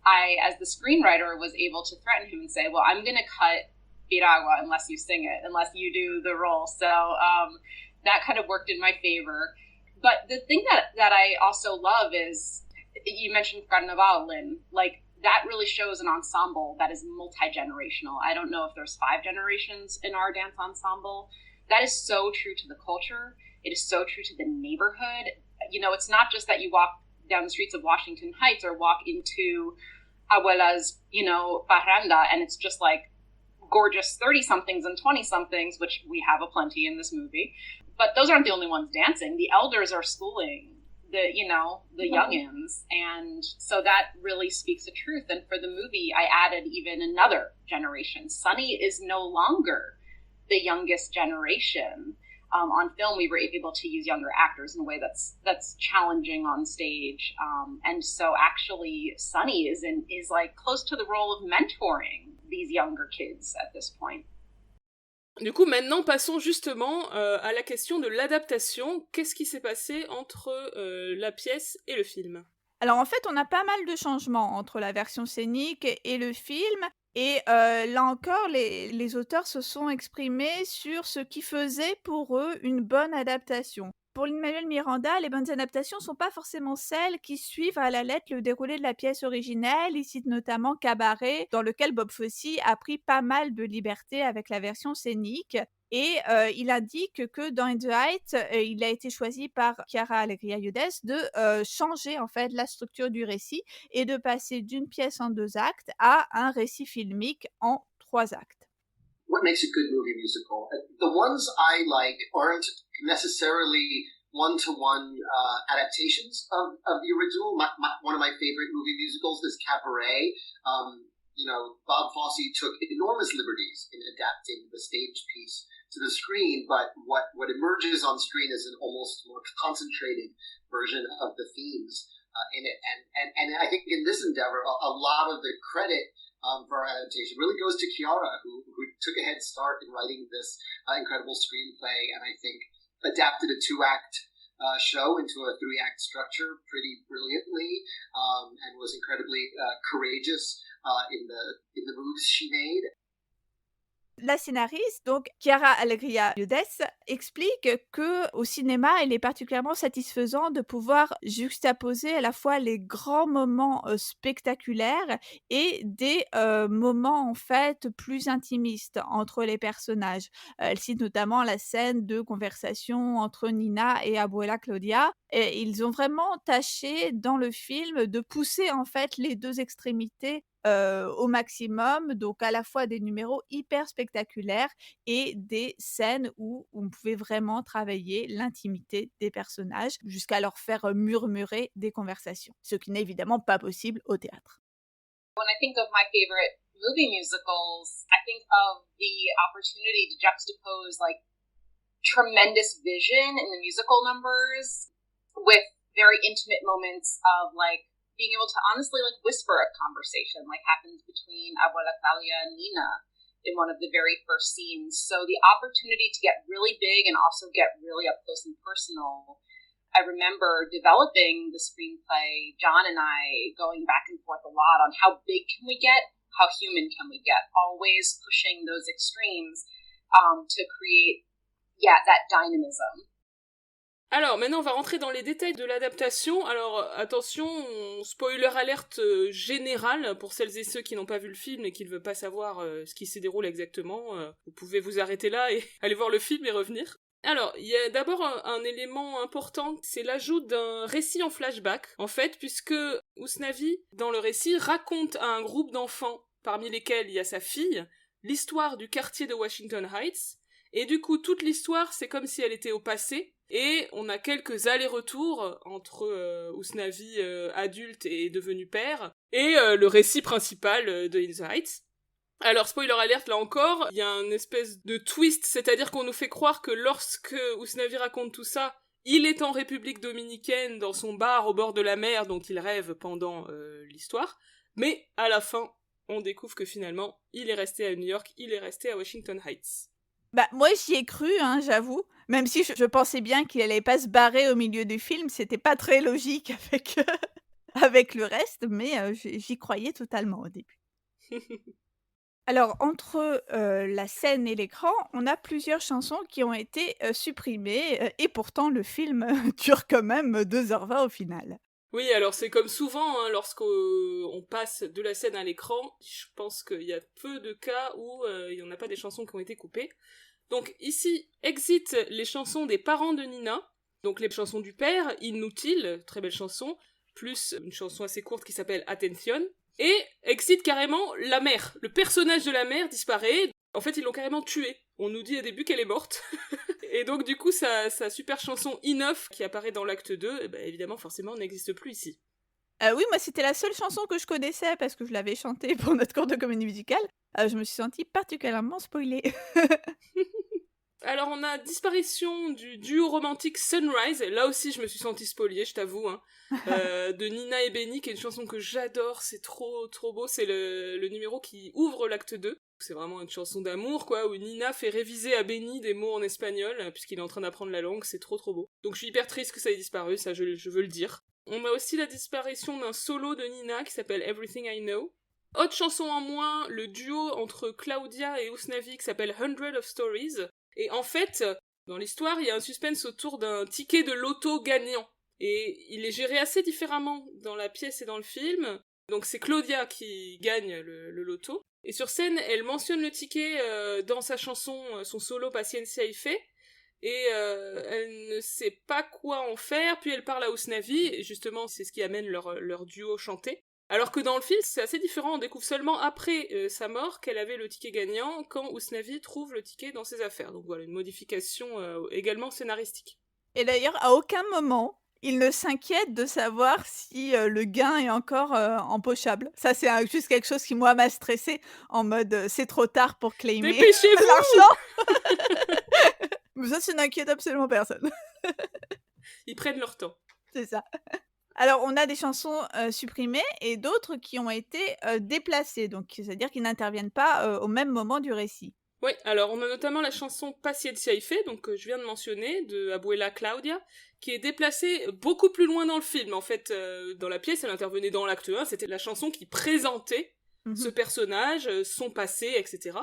I, as the screenwriter, was able to threaten him and say, well, I'm going to cut Piragua unless you sing it, unless you do the role. So that kind of worked in my favor. But the thing that I also love is, you mentioned Carnaval, Lynn, like that really shows an ensemble that is multi-generational. I don't know if there's 5 generations in our dance ensemble. That is so true to the culture. It is so true to the neighborhood. You know, it's not just that you walk down the streets of Washington Heights or walk into Abuela's, you know, parranda, and it's just like gorgeous 30-somethings and 20-somethings, which we have aplenty in this movie. But those aren't the only ones dancing. The elders are schooling the youngins. And so that really speaks the truth. And for the movie, I added even another generation. Sonny is no longer the youngest generation. On film, we were able to use younger actors in a way that's challenging on stage. And so actually, Sonny is like close to the role of mentoring these younger kids at this point. Du coup, maintenant, passons justement à la question de l'adaptation. Qu'est-ce qui s'est passé entre la pièce et le film ? Alors en fait, on a pas mal de changements entre la version scénique et le film. Et là encore, les auteurs se sont exprimés sur ce qui faisait pour eux une bonne adaptation. Pour Lin-Manuel Miranda, les bonnes adaptations ne sont pas forcément celles qui suivent à la lettre le déroulé de la pièce originelle. Il cite notamment Cabaret, dans lequel Bob Fosse a pris pas mal de liberté avec la version scénique. Et il indique que dans In the Heights, il a été choisi par Chiara Alegria Hudes de changer en fait la structure du récit et de passer d'une pièce en 2 actes à un récit filmique en 3 actes. What makes a good movie musical? The ones I like aren't necessarily one-to-one adaptations of the original. One of my favorite movie musicals is Cabaret. Bob Fosse took enormous liberties in adapting the stage piece to the screen, but what emerges on screen is an almost more concentrated version of the themes in it. And I think in this endeavor, a lot of the credit for our adaptation really goes to Chiara, who took a head start in writing this incredible screenplay, and I think adapted a 2-act show into a 3-act structure pretty brilliantly, and was incredibly courageous in the moves she made. La scénariste, donc Chiara Alegria Hudes, explique que au cinéma, il est particulièrement satisfaisant de pouvoir juxtaposer à la fois les grands moments spectaculaires et des moments en fait plus intimistes entre les personnages. Elle cite notamment la scène de conversation entre Nina et Abuela Claudia. Et ils ont vraiment tâché dans le film de pousser en fait les 2 extrémités au maximum, donc à la fois des numéros hyper spectaculaires et des scènes où on pouvait vraiment travailler l'intimité des personnages jusqu'à leur faire murmurer des conversations, ce qui n'est évidemment pas possible au théâtre. When I think of my favorite movie musicals, I think of the opportunity to juxtapose like tremendous vision in the musical numbers with very intimate moments of like being able to honestly like whisper a conversation like happens between Abuela Claudia and Nina. in one of the very first scenes. So the opportunity to get really big and also get really up close and personal. I remember developing the screenplay, John and I going back and forth a lot on how big can we get, how human can we get, always pushing those extremes to create, that dynamism. Alors, maintenant, on va rentrer dans les détails de l'adaptation. Alors, attention, spoiler alerte général pour celles et ceux qui n'ont pas vu le film et qui ne veulent pas savoir ce qui s'y déroule exactement. Vous pouvez vous arrêter là et aller voir le film et revenir. Alors, il y a d'abord un élément important, c'est l'ajout d'un récit en flashback, en fait, puisque Usnavi, dans le récit, raconte à un groupe d'enfants, parmi lesquels il y a sa fille, l'histoire du quartier de Washington Heights, et du coup, toute l'histoire, c'est comme si elle était au passé, et on a quelques allers-retours entre Usnavi adulte et devenu père, et le récit principal de In the Heights. Alors, spoiler alert, là encore, il y a une espèce de twist, c'est-à-dire qu'on nous fait croire que lorsque Usnavi raconte tout ça, il est en République dominicaine, dans son bar au bord de la mer, dont il rêve pendant l'histoire, mais à la fin, on découvre que finalement, il est resté à New York, il est resté à Washington Heights. Bah, moi, j'y ai cru, hein, j'avoue. Même si je pensais bien qu'il allait pas se barrer au milieu du film, c'était pas très logique avec, avec le reste, mais j'y croyais totalement au début. Alors, entre la scène et l'écran, on a plusieurs chansons qui ont été supprimées, et pourtant le film dure quand même 2h20 au final. Oui, alors c'est comme souvent, hein, lorsqu'on passe de la scène à l'écran, je pense qu'il y a peu de cas où il n'y en a pas des chansons qui ont été coupées. Donc ici, exit les chansons des parents de Nina, donc les chansons du père, Inutile, très belle chanson, plus une chanson assez courte qui s'appelle Attention, et exit carrément la mère. Le personnage de la mère disparaît, en fait ils l'ont carrément tuée. On nous dit au début qu'elle est morte. Et donc du coup sa super chanson Enough qui apparaît dans l'acte 2, évidemment forcément n'existe plus ici. Oui, moi c'était la seule chanson que je connaissais parce que je l'avais chantée pour notre cours de comédie musicale. Je me suis sentie particulièrement spoilée. Alors on a disparition du duo romantique Sunrise, là aussi je me suis sentie spoliée, je t'avoue, hein. De Nina et Benny, qui est une chanson que j'adore, c'est trop beau, c'est le numéro qui ouvre l'acte 2. C'est vraiment une chanson d'amour, quoi, où Nina fait réviser à Benny des mots en espagnol, puisqu'il est en train d'apprendre la langue, c'est trop beau. Donc je suis hyper triste que ça ait disparu, ça je veux le dire. On a aussi la disparition d'un solo de Nina qui s'appelle Everything I Know. Autre chanson en moins, le duo entre Claudia et Usnavi qui s'appelle 100 of Stories. Et en fait, dans l'histoire, il y a un suspense autour d'un ticket de loto gagnant. Et il est géré assez différemment dans la pièce et dans le film. Donc c'est Claudia qui gagne le loto. Et sur scène, elle mentionne le ticket dans sa chanson, son solo Paciencia y Fe. Et elle ne sait pas quoi en faire, puis elle parle à Usnavi, et justement c'est ce qui amène leur duo chanté. Alors que dans le film, c'est assez différent, on découvre seulement après sa mort qu'elle avait le ticket gagnant, quand Usnavi trouve le ticket dans ses affaires. Donc voilà, une modification également scénaristique. Et d'ailleurs, à aucun moment, il ne s'inquiète de savoir si le gain est encore empochable. Ça, c'est juste quelque chose qui, moi, m'a stressé en mode c'est trop tard pour claimer Dépêchez-vous l'argent. Mais ça n'inquiète absolument personne. Ils prennent leur temps. C'est ça. Alors, on a des chansons supprimées et d'autres qui ont été déplacées, donc c'est-à-dire qu'ils n'interviennent pas au même moment du récit. Oui, alors on a notamment la chanson Paciencia y Fe, donc que je viens de mentionner, de Abuela Claudia, qui est déplacée beaucoup plus loin dans le film. En fait, dans la pièce, elle intervenait dans l'acte 1, c'était la chanson qui présentait ce personnage, son passé, etc.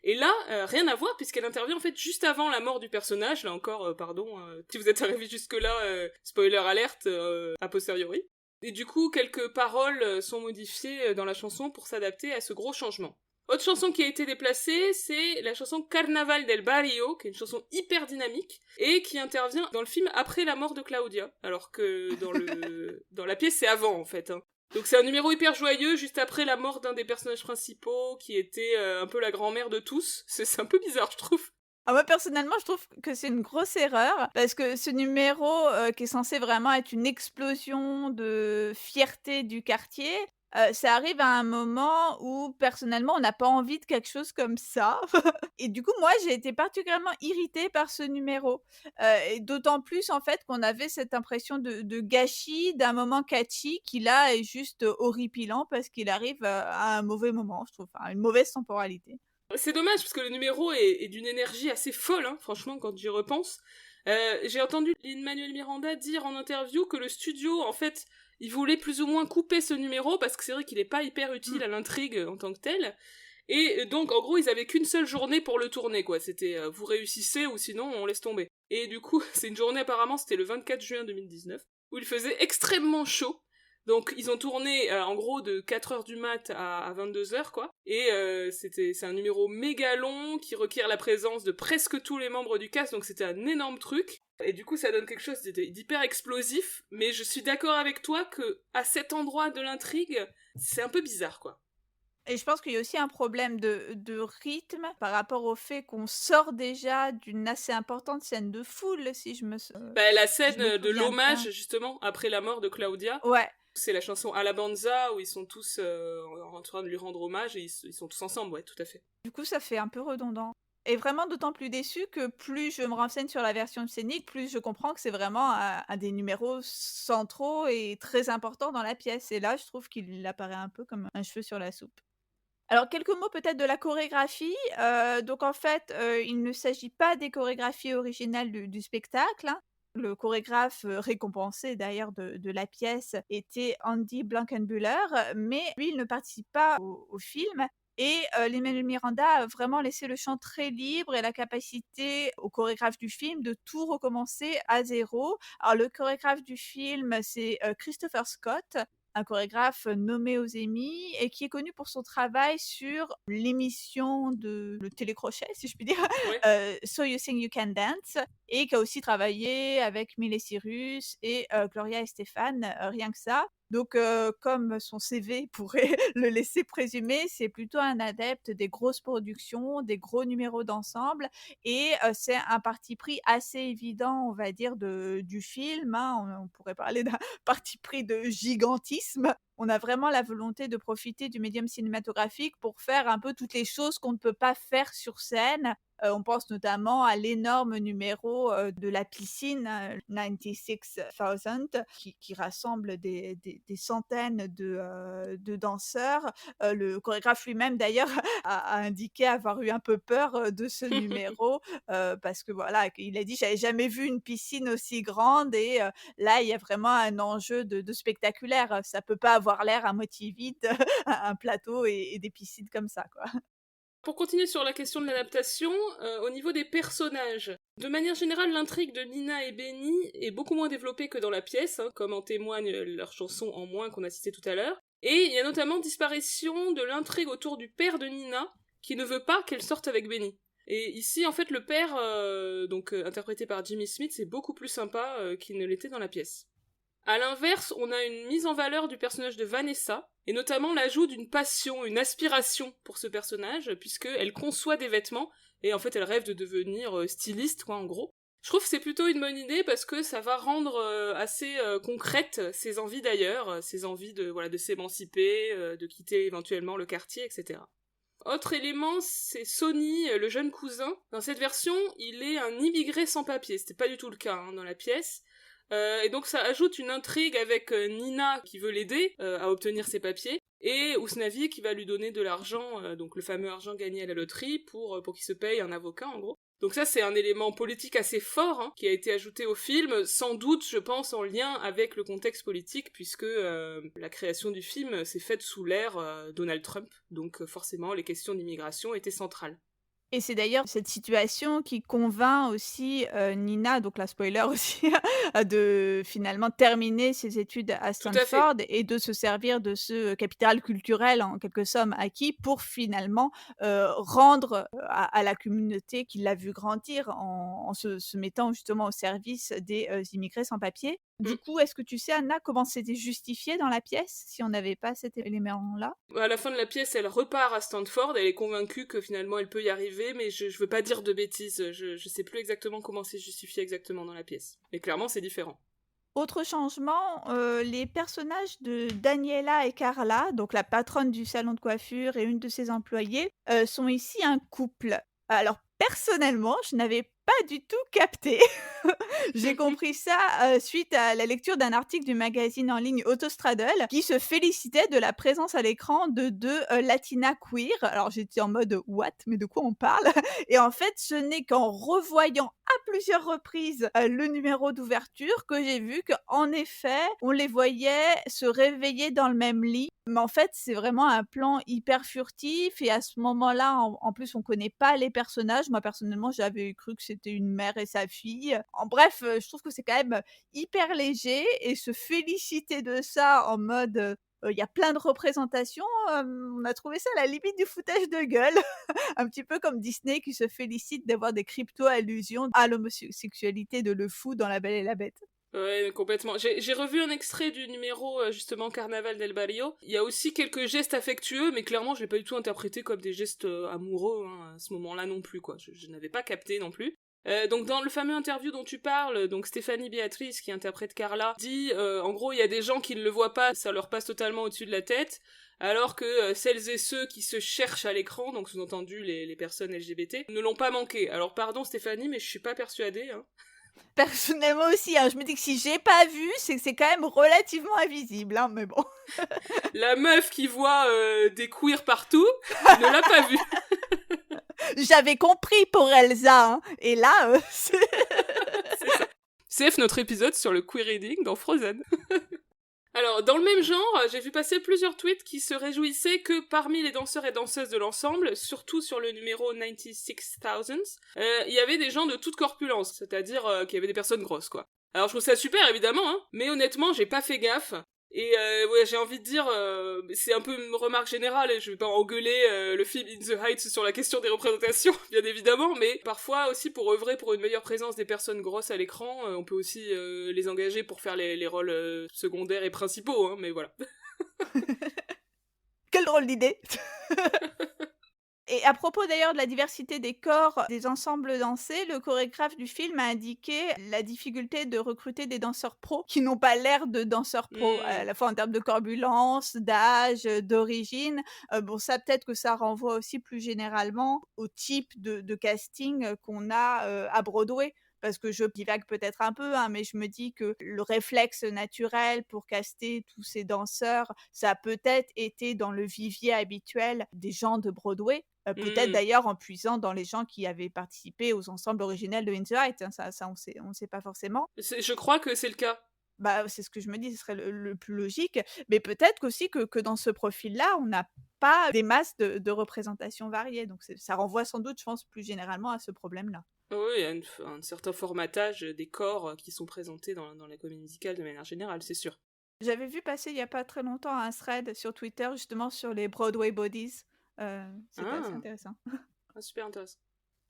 Et là, rien à voir, puisqu'elle intervient en fait juste avant la mort du personnage. Là encore, pardon, si vous êtes arrivé jusque-là, spoiler alerte, a posteriori. Et du coup, quelques paroles sont modifiées dans la chanson pour s'adapter à ce gros changement. Autre chanson qui a été déplacée, c'est la chanson Carnaval del Barrio, qui est une chanson hyper dynamique, et qui intervient dans le film après la mort de Claudia, alors que dans la pièce, c'est avant, en fait, hein. Donc c'est un numéro hyper joyeux, juste après la mort d'un des personnages principaux, qui était un peu la grand-mère de tous. C'est un peu bizarre, je trouve. Ah, moi, personnellement, je trouve que c'est une grosse erreur, parce que ce numéro, qui est censé vraiment être une explosion de fierté du quartier, ça arrive à un moment où, personnellement, on n'a pas envie de quelque chose comme ça. Et du coup, moi, j'ai été particulièrement irritée par ce numéro. Et d'autant plus, en fait, qu'on avait cette impression de gâchis d'un moment catchy qui, là, est juste horripilant parce qu'il arrive à un mauvais moment, je trouve, à une mauvaise temporalité. C'est dommage parce que le numéro est d'une énergie assez folle, hein, franchement, quand j'y repense. J'ai entendu Lin-Manuel Miranda dire en interview que le studio, en fait, il voulait plus ou moins couper ce numéro parce que c'est vrai qu'il est pas hyper utile à l'intrigue en tant que tel. Et donc, en gros, ils avaient qu'une seule journée pour le tourner, quoi. C'était vous réussissez ou sinon on laisse tomber. Et du coup, c'est une journée apparemment, c'était le 24 juin 2019, où il faisait extrêmement chaud. Donc ils ont tourné en gros de 4h du mat à 22h quoi. Et c'est un numéro méga long qui requiert la présence de presque tous les membres du cast, donc c'était un énorme truc. Et du coup ça donne quelque chose d'hyper explosif, mais je suis d'accord avec toi que à cet endroit de l'intrigue, c'est un peu bizarre quoi. Et je pense qu'il y a aussi un problème de rythme par rapport au fait qu'on sort déjà d'une assez importante scène de foule, si je me, Bah, la si je scène me de souviens l'hommage bien. justement après la mort de Claudia, Ouais. c'est la chanson Alabanza où ils sont tous en train de lui rendre hommage et ils sont tous ensemble, ouais, tout à fait. Du coup, ça fait un peu redondant. Et vraiment d'autant plus déçu que plus je me renseigne sur la version scénique, plus je comprends que c'est vraiment un des numéros centraux et très importants dans la pièce. Et là, je trouve qu'il apparaît un peu comme un cheveu sur la soupe. Alors, quelques mots peut-être de la chorégraphie. Donc en fait, il ne s'agit pas des chorégraphies originales du spectacle, hein. Le chorégraphe, récompensé d'ailleurs de la pièce était Andy Blankenbuehler, mais lui, il ne participe pas au film et Lin-Manuel Miranda a vraiment laissé le champ très libre et la capacité au chorégraphe du film de tout recommencer à zéro. Alors le chorégraphe du film, c'est, Christopher Scott, un chorégraphe nommé aux Emmy et qui est connu pour son travail sur l'émission de le télécrochet, si je puis dire, Ouais. So You Think You Can Dance, et qui a aussi travaillé avec Miley Cyrus et Gloria Estefan, rien que ça. Donc comme son CV pourrait le laisser présumer, c'est plutôt un adepte des grosses productions, des gros numéros d'ensemble et c'est un parti pris assez évident, on va dire, du film, hein. On pourrait parler d'un parti pris de gigantisme. On a vraiment la volonté de profiter du médium cinématographique pour faire un peu toutes les choses qu'on ne peut pas faire sur scène. On pense notamment à l'énorme numéro, de la piscine, 96,000 qui rassemble des centaines de danseurs. Le chorégraphe lui-même d'ailleurs a indiqué avoir eu un peu peur, de ce numéro, parce que voilà, il a dit: «J'avais jamais vu une piscine aussi grande» et là, il y a vraiment un enjeu de spectaculaire. Ça peut pas avoir l'air à moitié vide, un plateau et des piscines comme ça, quoi. Pour continuer sur la question de l'adaptation, au niveau des personnages, de manière générale, l'intrigue de Nina et Benny est beaucoup moins développée que dans la pièce, hein, comme en témoigne leur chanson En moins qu'on a cité tout à l'heure. Et il y a notamment disparition de l'intrigue autour du père de Nina, qui ne veut pas qu'elle sorte avec Benny. Et ici, en fait, le père, interprété par Jimmy Smith, c'est beaucoup plus sympa qu'il ne l'était dans la pièce. À l'inverse, on a une mise en valeur du personnage de Vanessa, et notamment l'ajout d'une passion, une aspiration pour ce personnage, puisqu'elle conçoit des vêtements, et en fait elle rêve de devenir styliste, quoi, en gros. Je trouve que c'est plutôt une bonne idée parce que ça va rendre assez concrètes ses envies d'ailleurs, ses envies de s'émanciper, de quitter éventuellement le quartier, etc. Autre élément, c'est Sonny, le jeune cousin. Dans cette version, il est un immigré sans papier, c'était pas du tout le cas dans la pièce. Et donc ça ajoute une intrigue avec Nina qui veut l'aider à obtenir ses papiers et Usnavi qui va lui donner de l'argent, donc le fameux argent gagné à la loterie pour qu'il se paye un avocat en gros. Donc ça c'est un élément politique assez fort hein, qui a été ajouté au film, sans doute je pense en lien avec le contexte politique puisque la création du film s'est faite sous l'ère Donald Trump, donc forcément les questions d'immigration étaient centrales. Et c'est d'ailleurs cette situation qui convainc aussi, Nina, donc la spoiler aussi, de finalement terminer ses études à Tout à fait. Stanford et de se servir de ce capital culturel en quelque somme acquis pour finalement, rendre, à la communauté qui l'a vu grandir en se mettant justement au service des, immigrés sans papiers. Du Mm. coup, est-ce que tu sais, Anna, comment c'était justifié dans la pièce, si on n'avait pas cet élément-là? À la fin de la pièce, elle repart à Stanford, elle est convaincue que finalement elle peut y arriver, mais je veux pas dire de bêtises, je sais plus exactement comment c'est justifié exactement dans la pièce. Mais clairement, c'est différent. Autre changement, les personnages de Daniela et Carla, donc la patronne du salon de coiffure et une de ses employées, sont ici un couple. Alors personnellement, je n'avais pas du tout capté. J'ai compris ça, suite à la lecture d'un article du magazine en ligne Autostraddle qui se félicitait de la présence à l'écran de 2, latinas queer. Alors j'étais en mode: «What? Mais de quoi on parle?» Et en fait, ce n'est qu'en revoyant à plusieurs reprises, le numéro d'ouverture que j'ai vu qu'en effet, on les voyait se réveiller dans le même lit. Mais en fait, c'est vraiment un plan hyper furtif et à ce moment-là, en plus, on connaît pas les personnages. Moi, personnellement, j'avais cru que c'était une mère et sa fille. En bref, je trouve que c'est quand même hyper léger et se féliciter de ça en mode, il y a plein de représentations, on a trouvé ça à la limite du foutage de gueule. Un petit peu comme Disney qui se félicite d'avoir des crypto-allusions à l'homosexualité de Le Fou dans La Belle et la Bête. Ouais, complètement. J'ai revu un extrait du numéro, justement, Carnaval del Barrio. Il y a aussi quelques gestes affectueux, mais clairement, je l'ai pas du tout interprété comme des gestes amoureux, hein, à ce moment-là non plus, quoi. Je n'avais pas capté non plus. Donc dans le fameux interview dont tu parles, donc Stéphanie Béatrice, qui interprète Carla, dit en gros il y a des gens qui ne le voient pas, ça leur passe totalement au-dessus de la tête, alors que celles et ceux qui se cherchent à l'écran, donc sous-entendu les personnes LGBT, ne l'ont pas manqué. Alors pardon Stéphanie, mais je suis pas persuadée, hein. Personnellement aussi, hein, je me dis que si j'ai pas vu, c'est que c'est quand même relativement invisible, hein, mais bon. La meuf qui voit des queers partout ne l'a pas vu. J'avais compris pour Elsa, hein, et là, c'est... C'est ça. CF notre épisode sur le queer reading dans Frozen. Alors, dans le même genre, j'ai vu passer plusieurs tweets qui se réjouissaient que parmi les danseurs et danseuses de l'ensemble, surtout sur le numéro 96,000, il y avait des gens de toute corpulence, c'est-à-dire qu'il y avait des personnes grosses, quoi. Alors, je trouve ça super, évidemment, hein, mais honnêtement, j'ai pas fait gaffe. Et ouais, j'ai envie de dire, c'est un peu une remarque générale, et je vais pas engueuler le film In the Heights sur la question des représentations, bien évidemment, mais parfois aussi pour œuvrer pour une meilleure présence des personnes grosses à l'écran, on peut aussi les engager pour faire les rôles secondaires et principaux, hein, mais voilà. Quelle drôle d'idée. Et à propos d'ailleurs de la diversité des corps des ensembles dansés, le chorégraphe du film a indiqué la difficulté de recruter des danseurs pros qui n'ont pas l'air de danseurs pros, à la fois en termes de corpulence, d'âge, d'origine. Bon, ça peut-être que ça renvoie aussi plus généralement au type de casting qu'on a à Broadway. Parce que je divague peut-être un peu, hein, mais je me dis que le réflexe naturel pour caster tous ces danseurs, ça a peut-être été dans le vivier habituel des gens de Broadway. Peut-être d'ailleurs en puisant dans les gens qui avaient participé aux ensembles originels de In the Heights, hein, ça on sait pas forcément. Je crois que c'est le cas. Bah, c'est ce que je me dis, ce serait le plus logique. Mais peut-être qu'aussi que dans ce profil-là, on n'a pas des masses de représentations variées. Donc ça renvoie sans doute, je pense, plus généralement à ce problème-là. Oui, il y a un certain formatage des corps qui sont présentés dans la comédie musicale de manière générale, c'est sûr. J'avais vu passer il y a pas très longtemps un thread sur Twitter justement sur les Broadway bodies. C'était assez intéressant. Ah, super intéressant.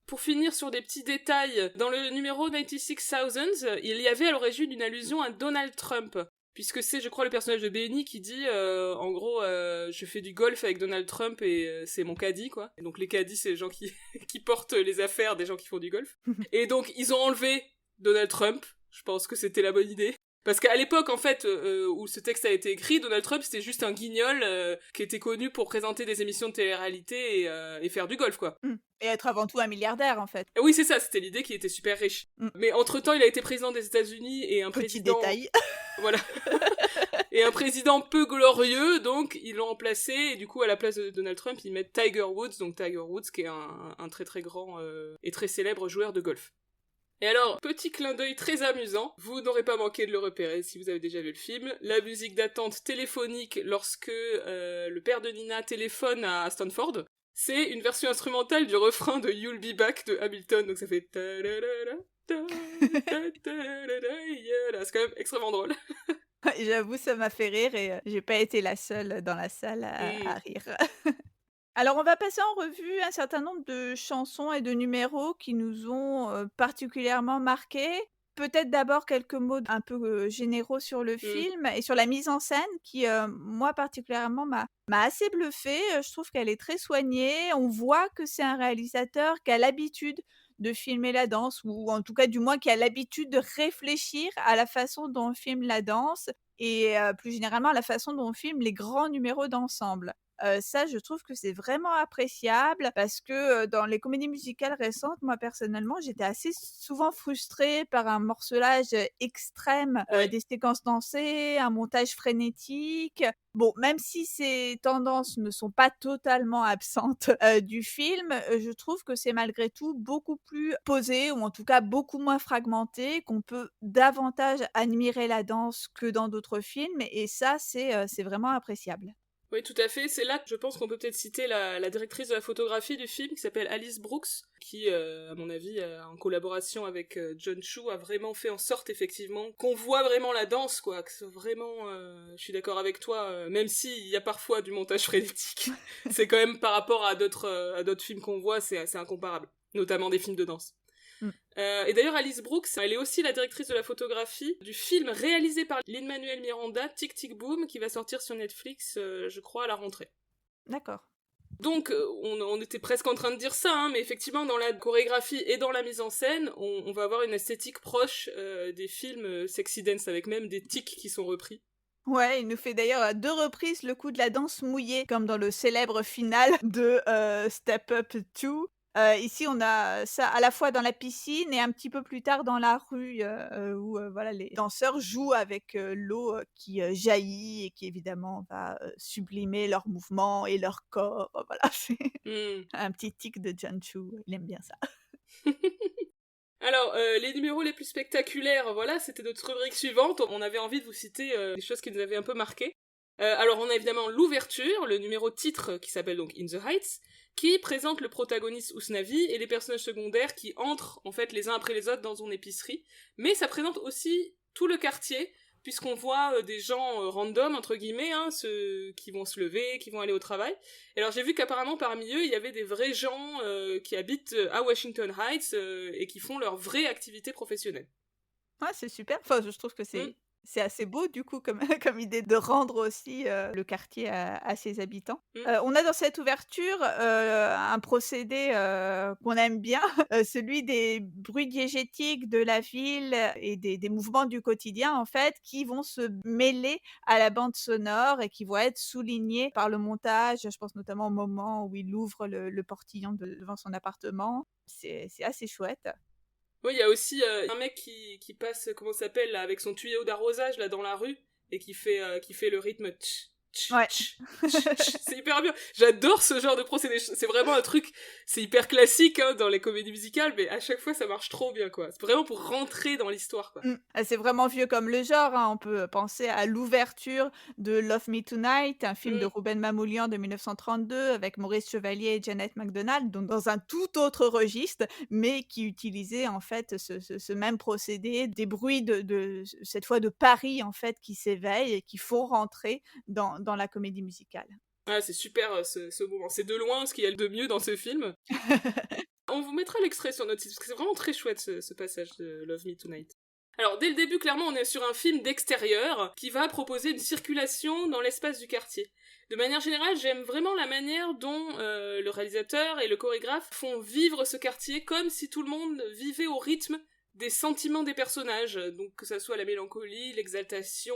Pour finir sur des petits détails, dans le numéro 96,000, il y avait à l'origine une allusion à Donald Trump, puisque c'est, je crois, le personnage de Benny qui dit, en gros, je fais du golf avec Donald Trump et c'est mon caddie, quoi. Et donc les caddies, c'est les gens qui, qui portent les affaires des gens qui font du golf. Et donc, ils ont enlevé Donald Trump. Je pense que c'était la bonne idée. Parce qu'à l'époque, en fait, où ce texte a été écrit, Donald Trump, c'était juste un guignol qui était connu pour présenter des émissions de télé-réalité et faire du golf, quoi. Et être avant tout un milliardaire, en fait. Oui, c'est ça, c'était l'idée qu'il était super riche. Mais entre-temps, il a été président des États-Unis et un Petit président... détail. Voilà. Et un président peu glorieux, donc ils l'ont remplacé, et du coup, à la place de Donald Trump, ils mettent Tiger Woods, donc Tiger Woods, qui est un très très grand et très célèbre joueur de golf. Et alors, petit clin d'œil très amusant, vous n'aurez pas manqué de le repérer si vous avez déjà vu le film, la musique d'attente téléphonique lorsque le père de Nina téléphone à Stanford, c'est une version instrumentale du refrain de You'll Be Back de Hamilton, donc ça fait... C'est quand même extrêmement drôle. J'avoue, ça m'a fait rire et j'ai pas été la seule dans la salle à rire. Alors, on va passer en revue un certain nombre de chansons et de numéros qui nous ont particulièrement marqués. Peut-être d'abord quelques mots un peu généraux sur le film et sur la mise en scène qui, moi particulièrement, m'a assez bluffée. Je trouve qu'elle est très soignée. On voit que c'est un réalisateur qui a l'habitude de filmer la danse ou en tout cas du moins qui a l'habitude de réfléchir à la façon dont on filme la danse et plus généralement à la façon dont on filme les grands numéros d'ensemble. Ça, je trouve que c'est vraiment appréciable parce que, dans les comédies musicales récentes, moi, personnellement, j'étais assez souvent frustrée par un morcelage, extrême, Ouais. des séquences dansées, un montage frénétique. Bon, même si ces tendances ne sont pas totalement absentes, du film, je trouve que c'est malgré tout beaucoup plus posé ou en tout cas beaucoup moins fragmenté, qu'on peut davantage admirer la danse que dans d'autres films et ça, c'est vraiment appréciable. Oui, tout à fait. C'est là que je pense qu'on peut peut-être citer la directrice de la photographie du film, qui s'appelle Alice Brooks, qui, à mon avis, en collaboration avec John Chu, a vraiment fait en sorte, effectivement, qu'on voit vraiment la danse, quoi. Que c'est vraiment, je suis d'accord avec toi, même s'il y a parfois du montage frénétique, c'est quand même par rapport à d'autres films qu'on voit, c'est incomparable. Notamment des films de danse. Mmh. Et d'ailleurs, Alice Brooks, elle est aussi la directrice de la photographie du film réalisé par Lin-Manuel Miranda, Tic Tic Boom, qui va sortir sur Netflix, je crois, à la rentrée. D'accord. Donc, on était presque en train de dire ça, hein, mais effectivement, dans la chorégraphie et dans la mise en scène, on va avoir une esthétique proche des films sexy dance, avec même des tics qui sont repris. Ouais, il nous fait d'ailleurs à 2 reprises le coup de la danse mouillée, comme dans le célèbre final de, Step Up 2. Ici, on a ça à la fois dans la piscine et un petit peu plus tard dans la rue, où, voilà, les danseurs jouent avec, l'eau, qui, jaillit et qui évidemment va, sublimer leurs mouvements et leur corps, voilà, c'est Hmm. un petit tic de John Chu, il aime bien ça. Alors, les numéros les plus spectaculaires, voilà, c'était notre rubrique suivante. On avait envie de vous citer des choses qui nous avaient un peu marqué. Alors, on a évidemment l'ouverture, le numéro titre qui s'appelle donc In the Heights, qui présente le protagoniste Usnavi et les personnages secondaires qui entrent, en fait, les uns après les autres dans une épicerie. Mais ça présente aussi tout le quartier, puisqu'on voit des gens random, entre guillemets, hein, ceux qui vont se lever, qui vont aller au travail. Et alors j'ai vu qu'apparemment parmi eux, il y avait des vrais gens qui habitent à Washington Heights et qui font leur vraie activité professionnelle. Ouais, c'est super. Enfin, je trouve que Mm. c'est assez beau du coup comme comme idée de rendre aussi, le quartier à ses habitants. Mm. On a dans cette ouverture, un procédé, qu'on aime bien, celui des bruits diégétiques de la ville et des mouvements du quotidien en fait, qui vont se mêler à la bande sonore et qui vont être soulignés par le montage. Je pense notamment au moment où il ouvre le portillon devant son appartement. C'est assez chouette. Oui, il y a aussi un mec qui passe, comment ça s'appelle, là, avec son tuyau d'arrosage là dans la rue et qui fait le rythme. Ouais. C'est hyper bien. J'adore ce genre de procédé. C'est vraiment un truc, c'est hyper classique hein, dans les comédies musicales, mais à chaque fois ça marche trop bien quoi. C'est vraiment pour rentrer dans l'histoire quoi. C'est vraiment vieux comme le genre, hein. On peut penser à l'ouverture de Love Me Tonight, un film de Mm. Ruben Mamoulian de 1932 avec Maurice Chevalier et Jeanette MacDonald, donc dans un tout autre registre, mais qui utilisait en fait ce même procédé, des bruits de cette fois de Paris en fait qui s'éveillent et qui font rentrer dans la comédie musicale. Ah, c'est super ce moment. C'est de loin ce qu'il y a de mieux dans ce film. On vous mettra l'extrait sur notre site, parce que c'est vraiment très chouette ce passage de Love Me Tonight. Alors, dès le début, clairement, on est sur un film d'extérieur qui va proposer une circulation dans l'espace du quartier. De manière générale, j'aime vraiment la manière dont le réalisateur et le chorégraphe font vivre ce quartier comme si tout le monde vivait au rythme des sentiments des personnages, donc que ça soit la mélancolie, l'exaltation,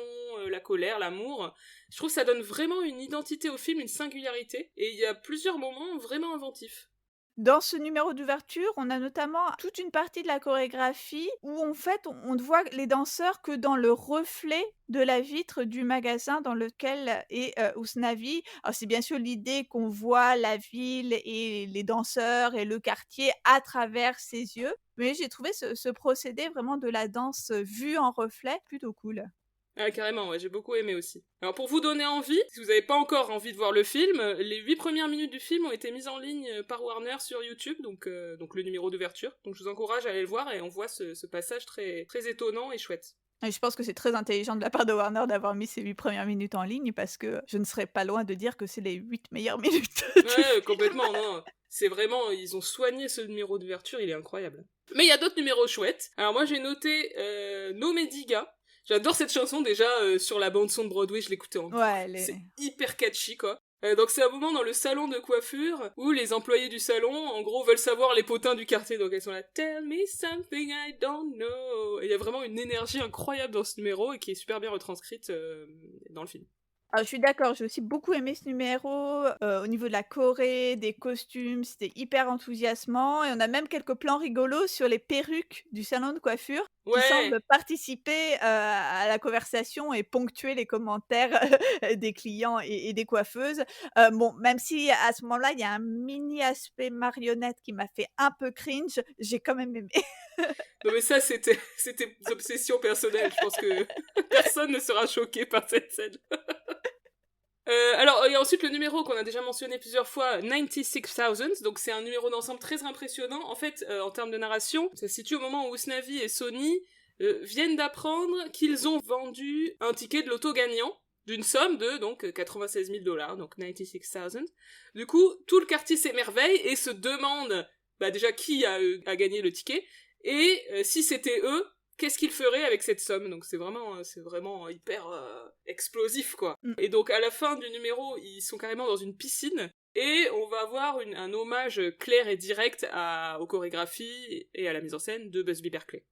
la colère, l'amour. Je trouve que ça donne vraiment une identité au film, une singularité, et il y a plusieurs moments vraiment inventifs. Dans ce numéro d'ouverture, on a notamment toute une partie de la chorégraphie où en fait, on ne voit les danseurs que dans le reflet de la vitre du magasin dans lequel est, Usnavi. Alors c'est bien sûr l'idée qu'on voit la ville et les danseurs et le quartier à travers ses yeux, mais j'ai trouvé ce procédé vraiment de la danse, vue en reflet plutôt cool. Ah, carrément, ouais, j'ai beaucoup aimé aussi. Alors pour vous donner envie, si vous n'avez pas encore envie de voir le film, les 8 premières minutes du film ont été mises en ligne par Warner sur YouTube, donc le numéro d'ouverture. Donc je vous encourage à aller le voir et on voit ce passage très, très étonnant et chouette. Et je pense que c'est très intelligent de la part de Warner d'avoir mis ces 8 premières minutes en ligne parce que je ne serais pas loin de dire que c'est les 8 meilleures minutes du Ouais, film. complètement, non. C'est vraiment, ils ont soigné ce numéro d'ouverture, il est incroyable. Mais il y a d'autres numéros chouettes. Alors moi j'ai noté No Mediga. J'adore cette chanson déjà sur la bande son de Broadway, je l'écoutais en Ouais, c'est hyper catchy quoi. Donc c'est un moment dans le salon de coiffure où les employés du salon en gros veulent savoir les potins du quartier, donc elles sont là Tell me something I don't know. Et il y a vraiment une énergie incroyable dans ce numéro et qui est super bien retranscrite dans le film. Alors, je suis d'accord, j'ai aussi beaucoup aimé ce numéro, au niveau de la choré, des costumes, c'était hyper enthousiasmant et on a même quelques plans rigolos sur les perruques du salon de coiffure qui Ouais! semblent participer, à la conversation et ponctuer les commentaires des clients et des coiffeuses. Bon, même si à ce moment-là, il y a un mini aspect marionnette qui m'a fait un peu cringe, j'ai quand même aimé. Non mais ça c'était des obsessions personnelles, je pense que personne ne sera choqué par cette scène. Alors, il y a ensuite le numéro qu'on a déjà mentionné plusieurs fois, 96,000, donc c'est un numéro d'ensemble très impressionnant. En fait, en termes de narration, ça se situe au moment où Usnavi et Sony viennent d'apprendre qu'ils ont vendu un ticket de loto gagnant d'une somme de donc 96 000 $, donc 96,000. Du coup, tout le quartier s'émerveille et se demande déjà qui a gagné le ticket et si c'était eux, qu'est-ce qu'ils feraient avec cette somme. Donc c'est vraiment hyper explosif, quoi. Et donc à la fin du numéro, ils sont carrément dans une piscine et on va avoir un hommage clair et direct aux chorégraphies et à la mise en scène de Busby Berkeley.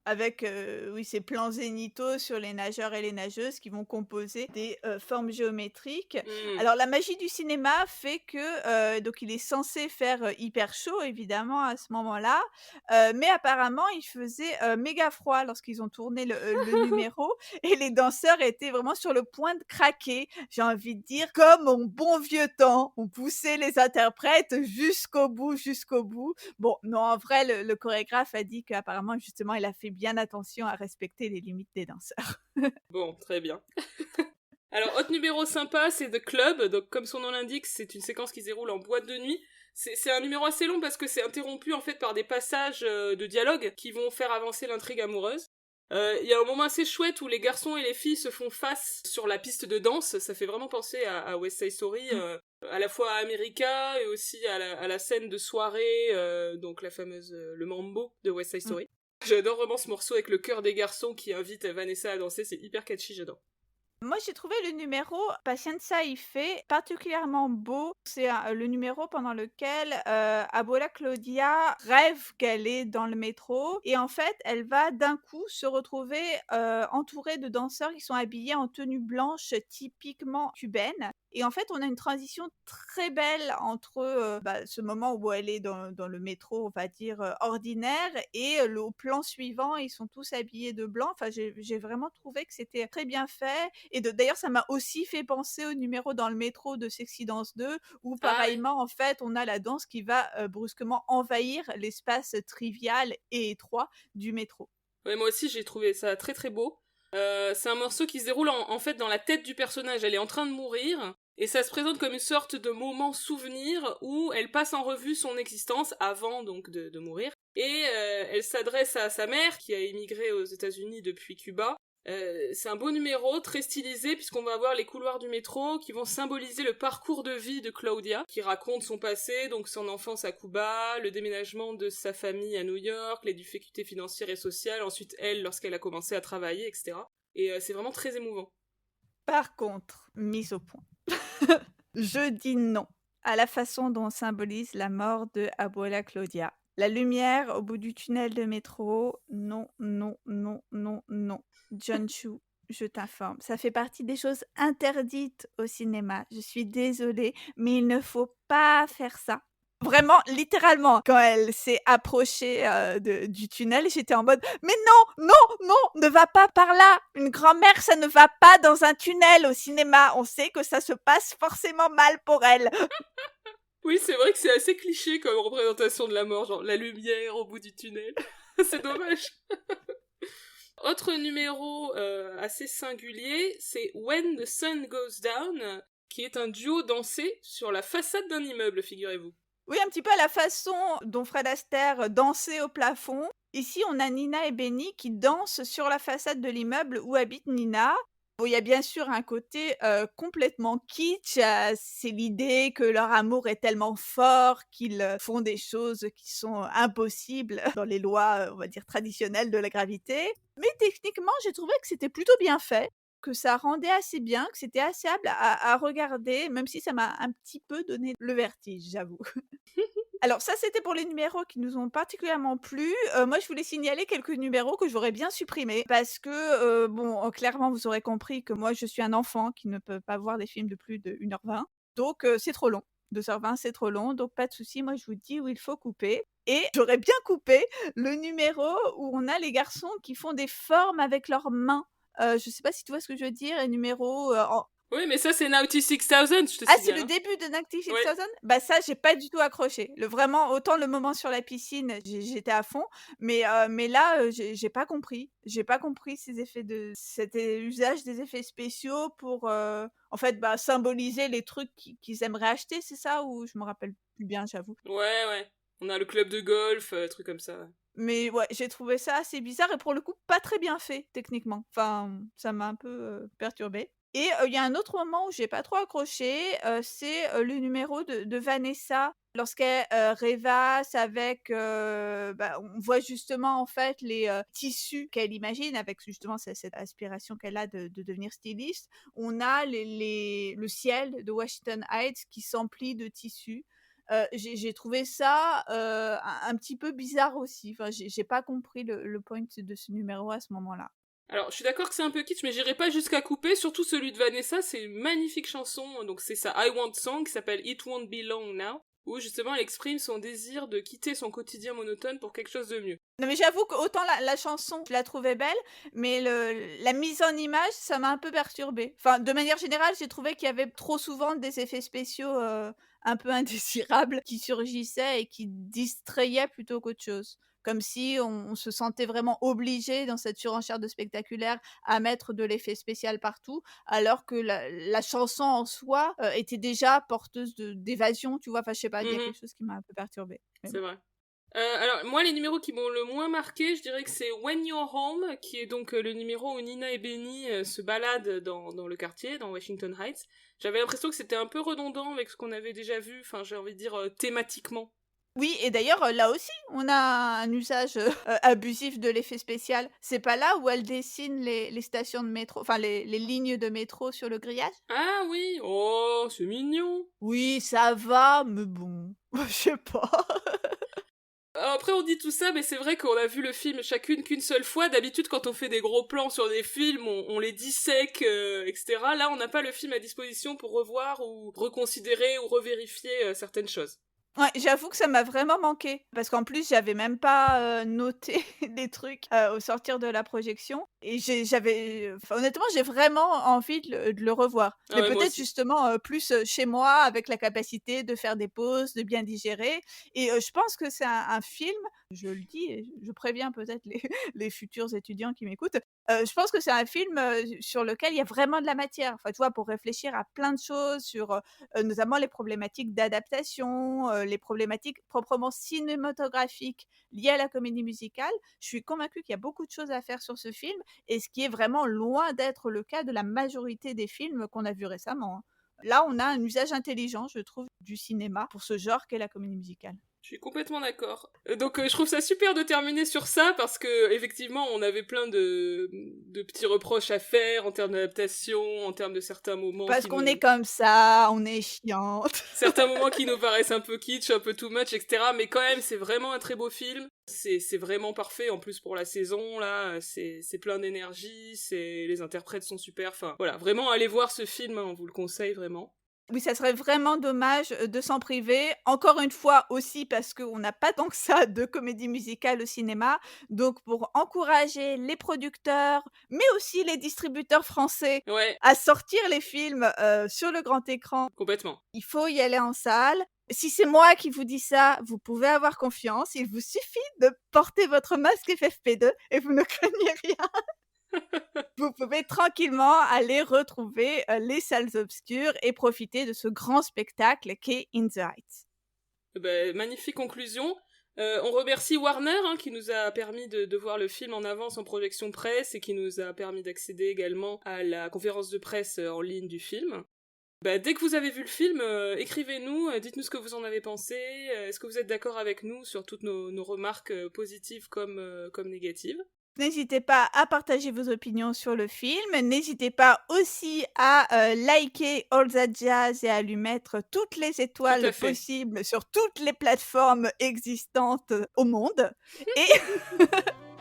Avec, oui, ces plans zénithaux sur les nageurs et les nageuses qui vont composer des, formes géométriques. Alors la magie du cinéma fait que, donc il est censé faire, hyper chaud évidemment à ce moment-là, mais apparemment il faisait, méga froid lorsqu'ils ont tourné le numéro et les danseurs étaient vraiment sur le point de craquer. J'ai envie de dire comme au bon vieux temps, on poussait les interprètes jusqu'au bout, jusqu'au bout. Bon, non, en vrai, le chorégraphe a dit qu'apparemment, justement, il a fait bien attention à respecter les limites des danseurs. Bon, très bien. Alors, autre numéro sympa, c'est The Club. Donc, comme son nom l'indique, c'est une séquence qui se déroule en boîte de nuit. C'est un numéro assez long parce que c'est interrompu en fait par des passages de dialogue qui vont faire avancer l'intrigue amoureuse. Il y a un moment assez chouette où les garçons et les filles se font face sur la piste de danse. Ça fait vraiment penser à West Side Story, à la fois à America et aussi à la scène de soirée, donc la fameuse le mambo de West Side Story. J'adore vraiment ce morceau avec le chœur des garçons qui invite Vanessa à danser, c'est hyper catchy, j'adore. Moi, j'ai trouvé le numéro Pazienza y fait particulièrement beau. C'est le numéro pendant lequel Abuela Claudia rêve qu'elle est dans le métro et en fait, elle va d'un coup se retrouver entourée de danseurs qui sont habillés en tenue blanche typiquement cubaine. Et en fait, on a une transition très belle entre ce moment où elle est dans le métro, on va dire, ordinaire, et au plan suivant, ils sont tous habillés de blanc. Enfin, j'ai vraiment trouvé que c'était très bien fait. Et d'ailleurs, ça m'a aussi fait penser au numéro dans le métro de Sexy Dance 2, où pareillement, en fait, on a la danse qui va brusquement envahir l'espace trivial et étroit du métro. Ouais, moi aussi, j'ai trouvé ça très très beau. C'est un morceau qui se déroule en fait dans la tête du personnage. Elle est en train de mourir. Et ça se présente comme une sorte de moment souvenir où elle passe en revue son existence avant donc de mourir. Et elle s'adresse à sa mère qui a émigré aux États-Unis depuis Cuba. C'est un beau numéro, très stylisé, puisqu'on va avoir les couloirs du métro qui vont symboliser le parcours de vie de Claudia, qui raconte son passé, donc son enfance à Cuba, le déménagement de sa famille à New York, les difficultés financières et sociales, ensuite elle lorsqu'elle a commencé à travailler, etc. Et c'est vraiment très émouvant. Par contre, mise au point. Je dis non à la façon dont on symbolise la mort de Abuela Claudia. La lumière au bout du tunnel de métro, non, non, non, non, non. John Chu, je t'informe, ça fait partie des choses interdites au cinéma. Je suis désolée, mais il ne faut pas faire ça. Vraiment, littéralement, quand elle s'est approchée du tunnel, j'étais en mode « Mais non, non, non, ne va pas par là. Une grand-mère, ça ne va pas dans un tunnel au cinéma. On sait que ça se passe forcément mal pour elle. » Oui, c'est vrai que c'est assez cliché comme représentation de la mort, genre la lumière au bout du tunnel. C'est dommage. Autre numéro assez singulier, c'est When the Sun Goes Down, qui est un duo dansé sur la façade d'un immeuble, figurez-vous. Oui, un petit peu à la façon dont Fred Astaire dansait au plafond. Ici, on a Nina et Benny qui dansent sur la façade de l'immeuble où habite Nina. Bon, il y a bien sûr un côté complètement kitsch, c'est l'idée que leur amour est tellement fort qu'ils font des choses qui sont impossibles dans les lois, on va dire, traditionnelles de la gravité. Mais techniquement, j'ai trouvé que c'était plutôt bien fait, que ça rendait assez bien, que c'était assez agréable à regarder, même si ça m'a un petit peu donné le vertige, j'avoue. Alors ça, c'était pour les numéros qui nous ont particulièrement plu. Moi, je voulais signaler quelques numéros que j'aurais bien supprimés parce que, bon, clairement, vous aurez compris que moi, je suis un enfant qui ne peut pas voir des films de plus de 1h20. Donc c'est trop long. 2h20, c'est trop long, donc pas de souci. Moi, je vous dis où il faut couper et j'aurais bien coupé le numéro où on a les garçons qui font des formes avec leurs mains. Je sais pas si tu vois ce que je veux dire? Un numéro, en Oui, mais ça, c'est Naughty 6000, je te ah, c'est signale. le Hein. début de 96 Oui. 6000? Bah, ça, j'ai pas du tout accroché. Vraiment, autant le moment sur la piscine, j'étais à fond, mais là, j'ai pas compris. J'ai pas compris cet usage des effets spéciaux pour, en fait, bah, symboliser les trucs qu'ils aimeraient acheter, c'est ça? Ou je me rappelle plus bien, j'avoue. Ouais. On a le club de golf, truc comme ça. Ouais. Mais ouais, j'ai trouvé ça assez bizarre et pour le coup, pas très bien fait techniquement. Enfin, ça m'a un peu, perturbée et il y a un autre moment où j'ai pas trop accroché, c'est, le numéro de Vanessa lorsqu'elle, rêvasse avec, bah, on voit justement en fait les, tissus qu'elle imagine avec justement cette aspiration qu'elle a de devenir styliste. On a le ciel de Washington Heights qui s'emplit de tissus. J'ai trouvé ça, un petit peu bizarre aussi. Enfin, j'ai pas compris le point de ce numéro à ce moment-là. Alors, je suis d'accord que c'est un peu kitsch, mais j'irai pas jusqu'à couper, surtout celui de Vanessa, c'est une magnifique chanson, donc c'est sa I Want Song, qui s'appelle It Won't Be Long Now, où justement elle exprime son désir de quitter son quotidien monotone pour quelque chose de mieux. Non, mais j'avoue qu'autant la chanson, je la trouvais belle, mais la mise en image, ça m'a un peu perturbée. Enfin, de manière générale, j'ai trouvé qu'il y avait trop souvent des effets spéciaux, un peu indésirables qui surgissaient et qui distrayaient plutôt qu'autre chose. Comme si on se sentait vraiment obligé dans cette surenchère de spectaculaire à mettre de l'effet spécial partout, alors que la chanson en soi, était déjà porteuse d'évasion, tu vois? Enfin, je sais pas, il y a quelque chose qui m'a un peu perturbée. Mais C'est bon. vrai. Alors, moi, les numéros qui m'ont le moins marqué, je dirais que c'est When You're Home, qui est donc le numéro où Nina et Benny se baladent dans le quartier, dans Washington Heights. J'avais l'impression que c'était un peu redondant avec ce qu'on avait déjà vu, enfin, j'ai envie de dire thématiquement. Oui et d'ailleurs, là aussi, on a un usage, abusif de l'effet spécial. C'est pas là où elle dessine les stations de métro, enfin les lignes de métro sur le grillage? Ah oui, oh, c'est mignon. Oui, ça va, mais bon, je sais pas. Après, on dit tout ça, mais c'est vrai qu'on a vu le film chacune qu'une seule fois. D'habitude, quand on fait des gros plans sur des films, on les dissèque, etc. Là, on n'a pas le film à disposition pour revoir ou reconsidérer ou revérifier certaines choses. Ouais, j'avoue que ça m'a vraiment manqué parce qu'en plus, j'avais même pas, noté des trucs, au sortir de la projection et enfin, honnêtement, j'ai vraiment envie de le revoir. Ah Mais ouais, moi peut-être aussi. justement, plus, chez moi avec la capacité de faire des pauses, de bien digérer et je pense que c'est un film, je le dis et je préviens peut-être les les futurs étudiants qui m'écoutent, je pense que c'est un film, sur lequel il y a vraiment de la matière. Enfin, tu vois, pour réfléchir à plein de choses sur, notamment les problématiques d'adaptation, les problématiques proprement cinématographiques liées à la comédie musicale. Je suis convaincue qu'il y a beaucoup de choses à faire sur ce film et ce qui est vraiment loin d'être le cas de la majorité des films qu'on a vus récemment, hein. Là, on a un usage intelligent, je trouve, du cinéma pour ce genre qu'est la comédie musicale. Je suis complètement d'accord. Donc je trouve ça super de terminer sur ça parce que effectivement on avait plein de petits reproches à faire en termes d'adaptation, en termes de certains moments Parce qu'on est comme ça, on est chiante. certains moments qui nous paraissent un peu kitsch, un peu too much, etc. Mais quand même c'est vraiment un très beau film. C'est vraiment parfait en plus pour la saison là. C'est plein d'énergie, les interprètes sont super. Enfin voilà, vraiment allez voir ce film, hein, on vous le conseille vraiment. Oui, ça serait vraiment dommage, de s'en priver. Encore une fois aussi parce qu'on n'a pas tant que ça de comédie musicale au cinéma. Donc pour encourager les producteurs, mais aussi les distributeurs français Ouais, à sortir les films, sur le grand écran, complètement. il faut y aller en salle. Si c'est moi qui vous dis ça, vous pouvez avoir confiance. Il vous suffit de porter votre masque FFP2 et vous ne craignez rien. Vous pouvez tranquillement aller retrouver, les salles obscures et profiter de ce grand spectacle qu'est In the Heights. Magnifique conclusion. On remercie Warner hein, qui nous a permis de voir le film en avance en projection presse et qui nous a permis d'accéder également à la conférence de presse en ligne du film. Dès que vous avez vu le film, écrivez-nous, dites-nous ce que vous en avez pensé, est-ce que vous êtes d'accord avec nous sur toutes nos remarques positives comme négatives. N'hésitez pas à partager vos opinions sur le film. N'hésitez pas aussi à liker All That Jazz et à lui mettre toutes les Tout à étoiles fait. possibles sur toutes les plateformes existantes au monde. Et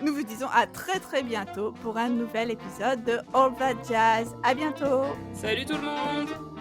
nous vous disons à très très bientôt pour un nouvel épisode de All That Jazz. À bientôt. Salut tout le monde!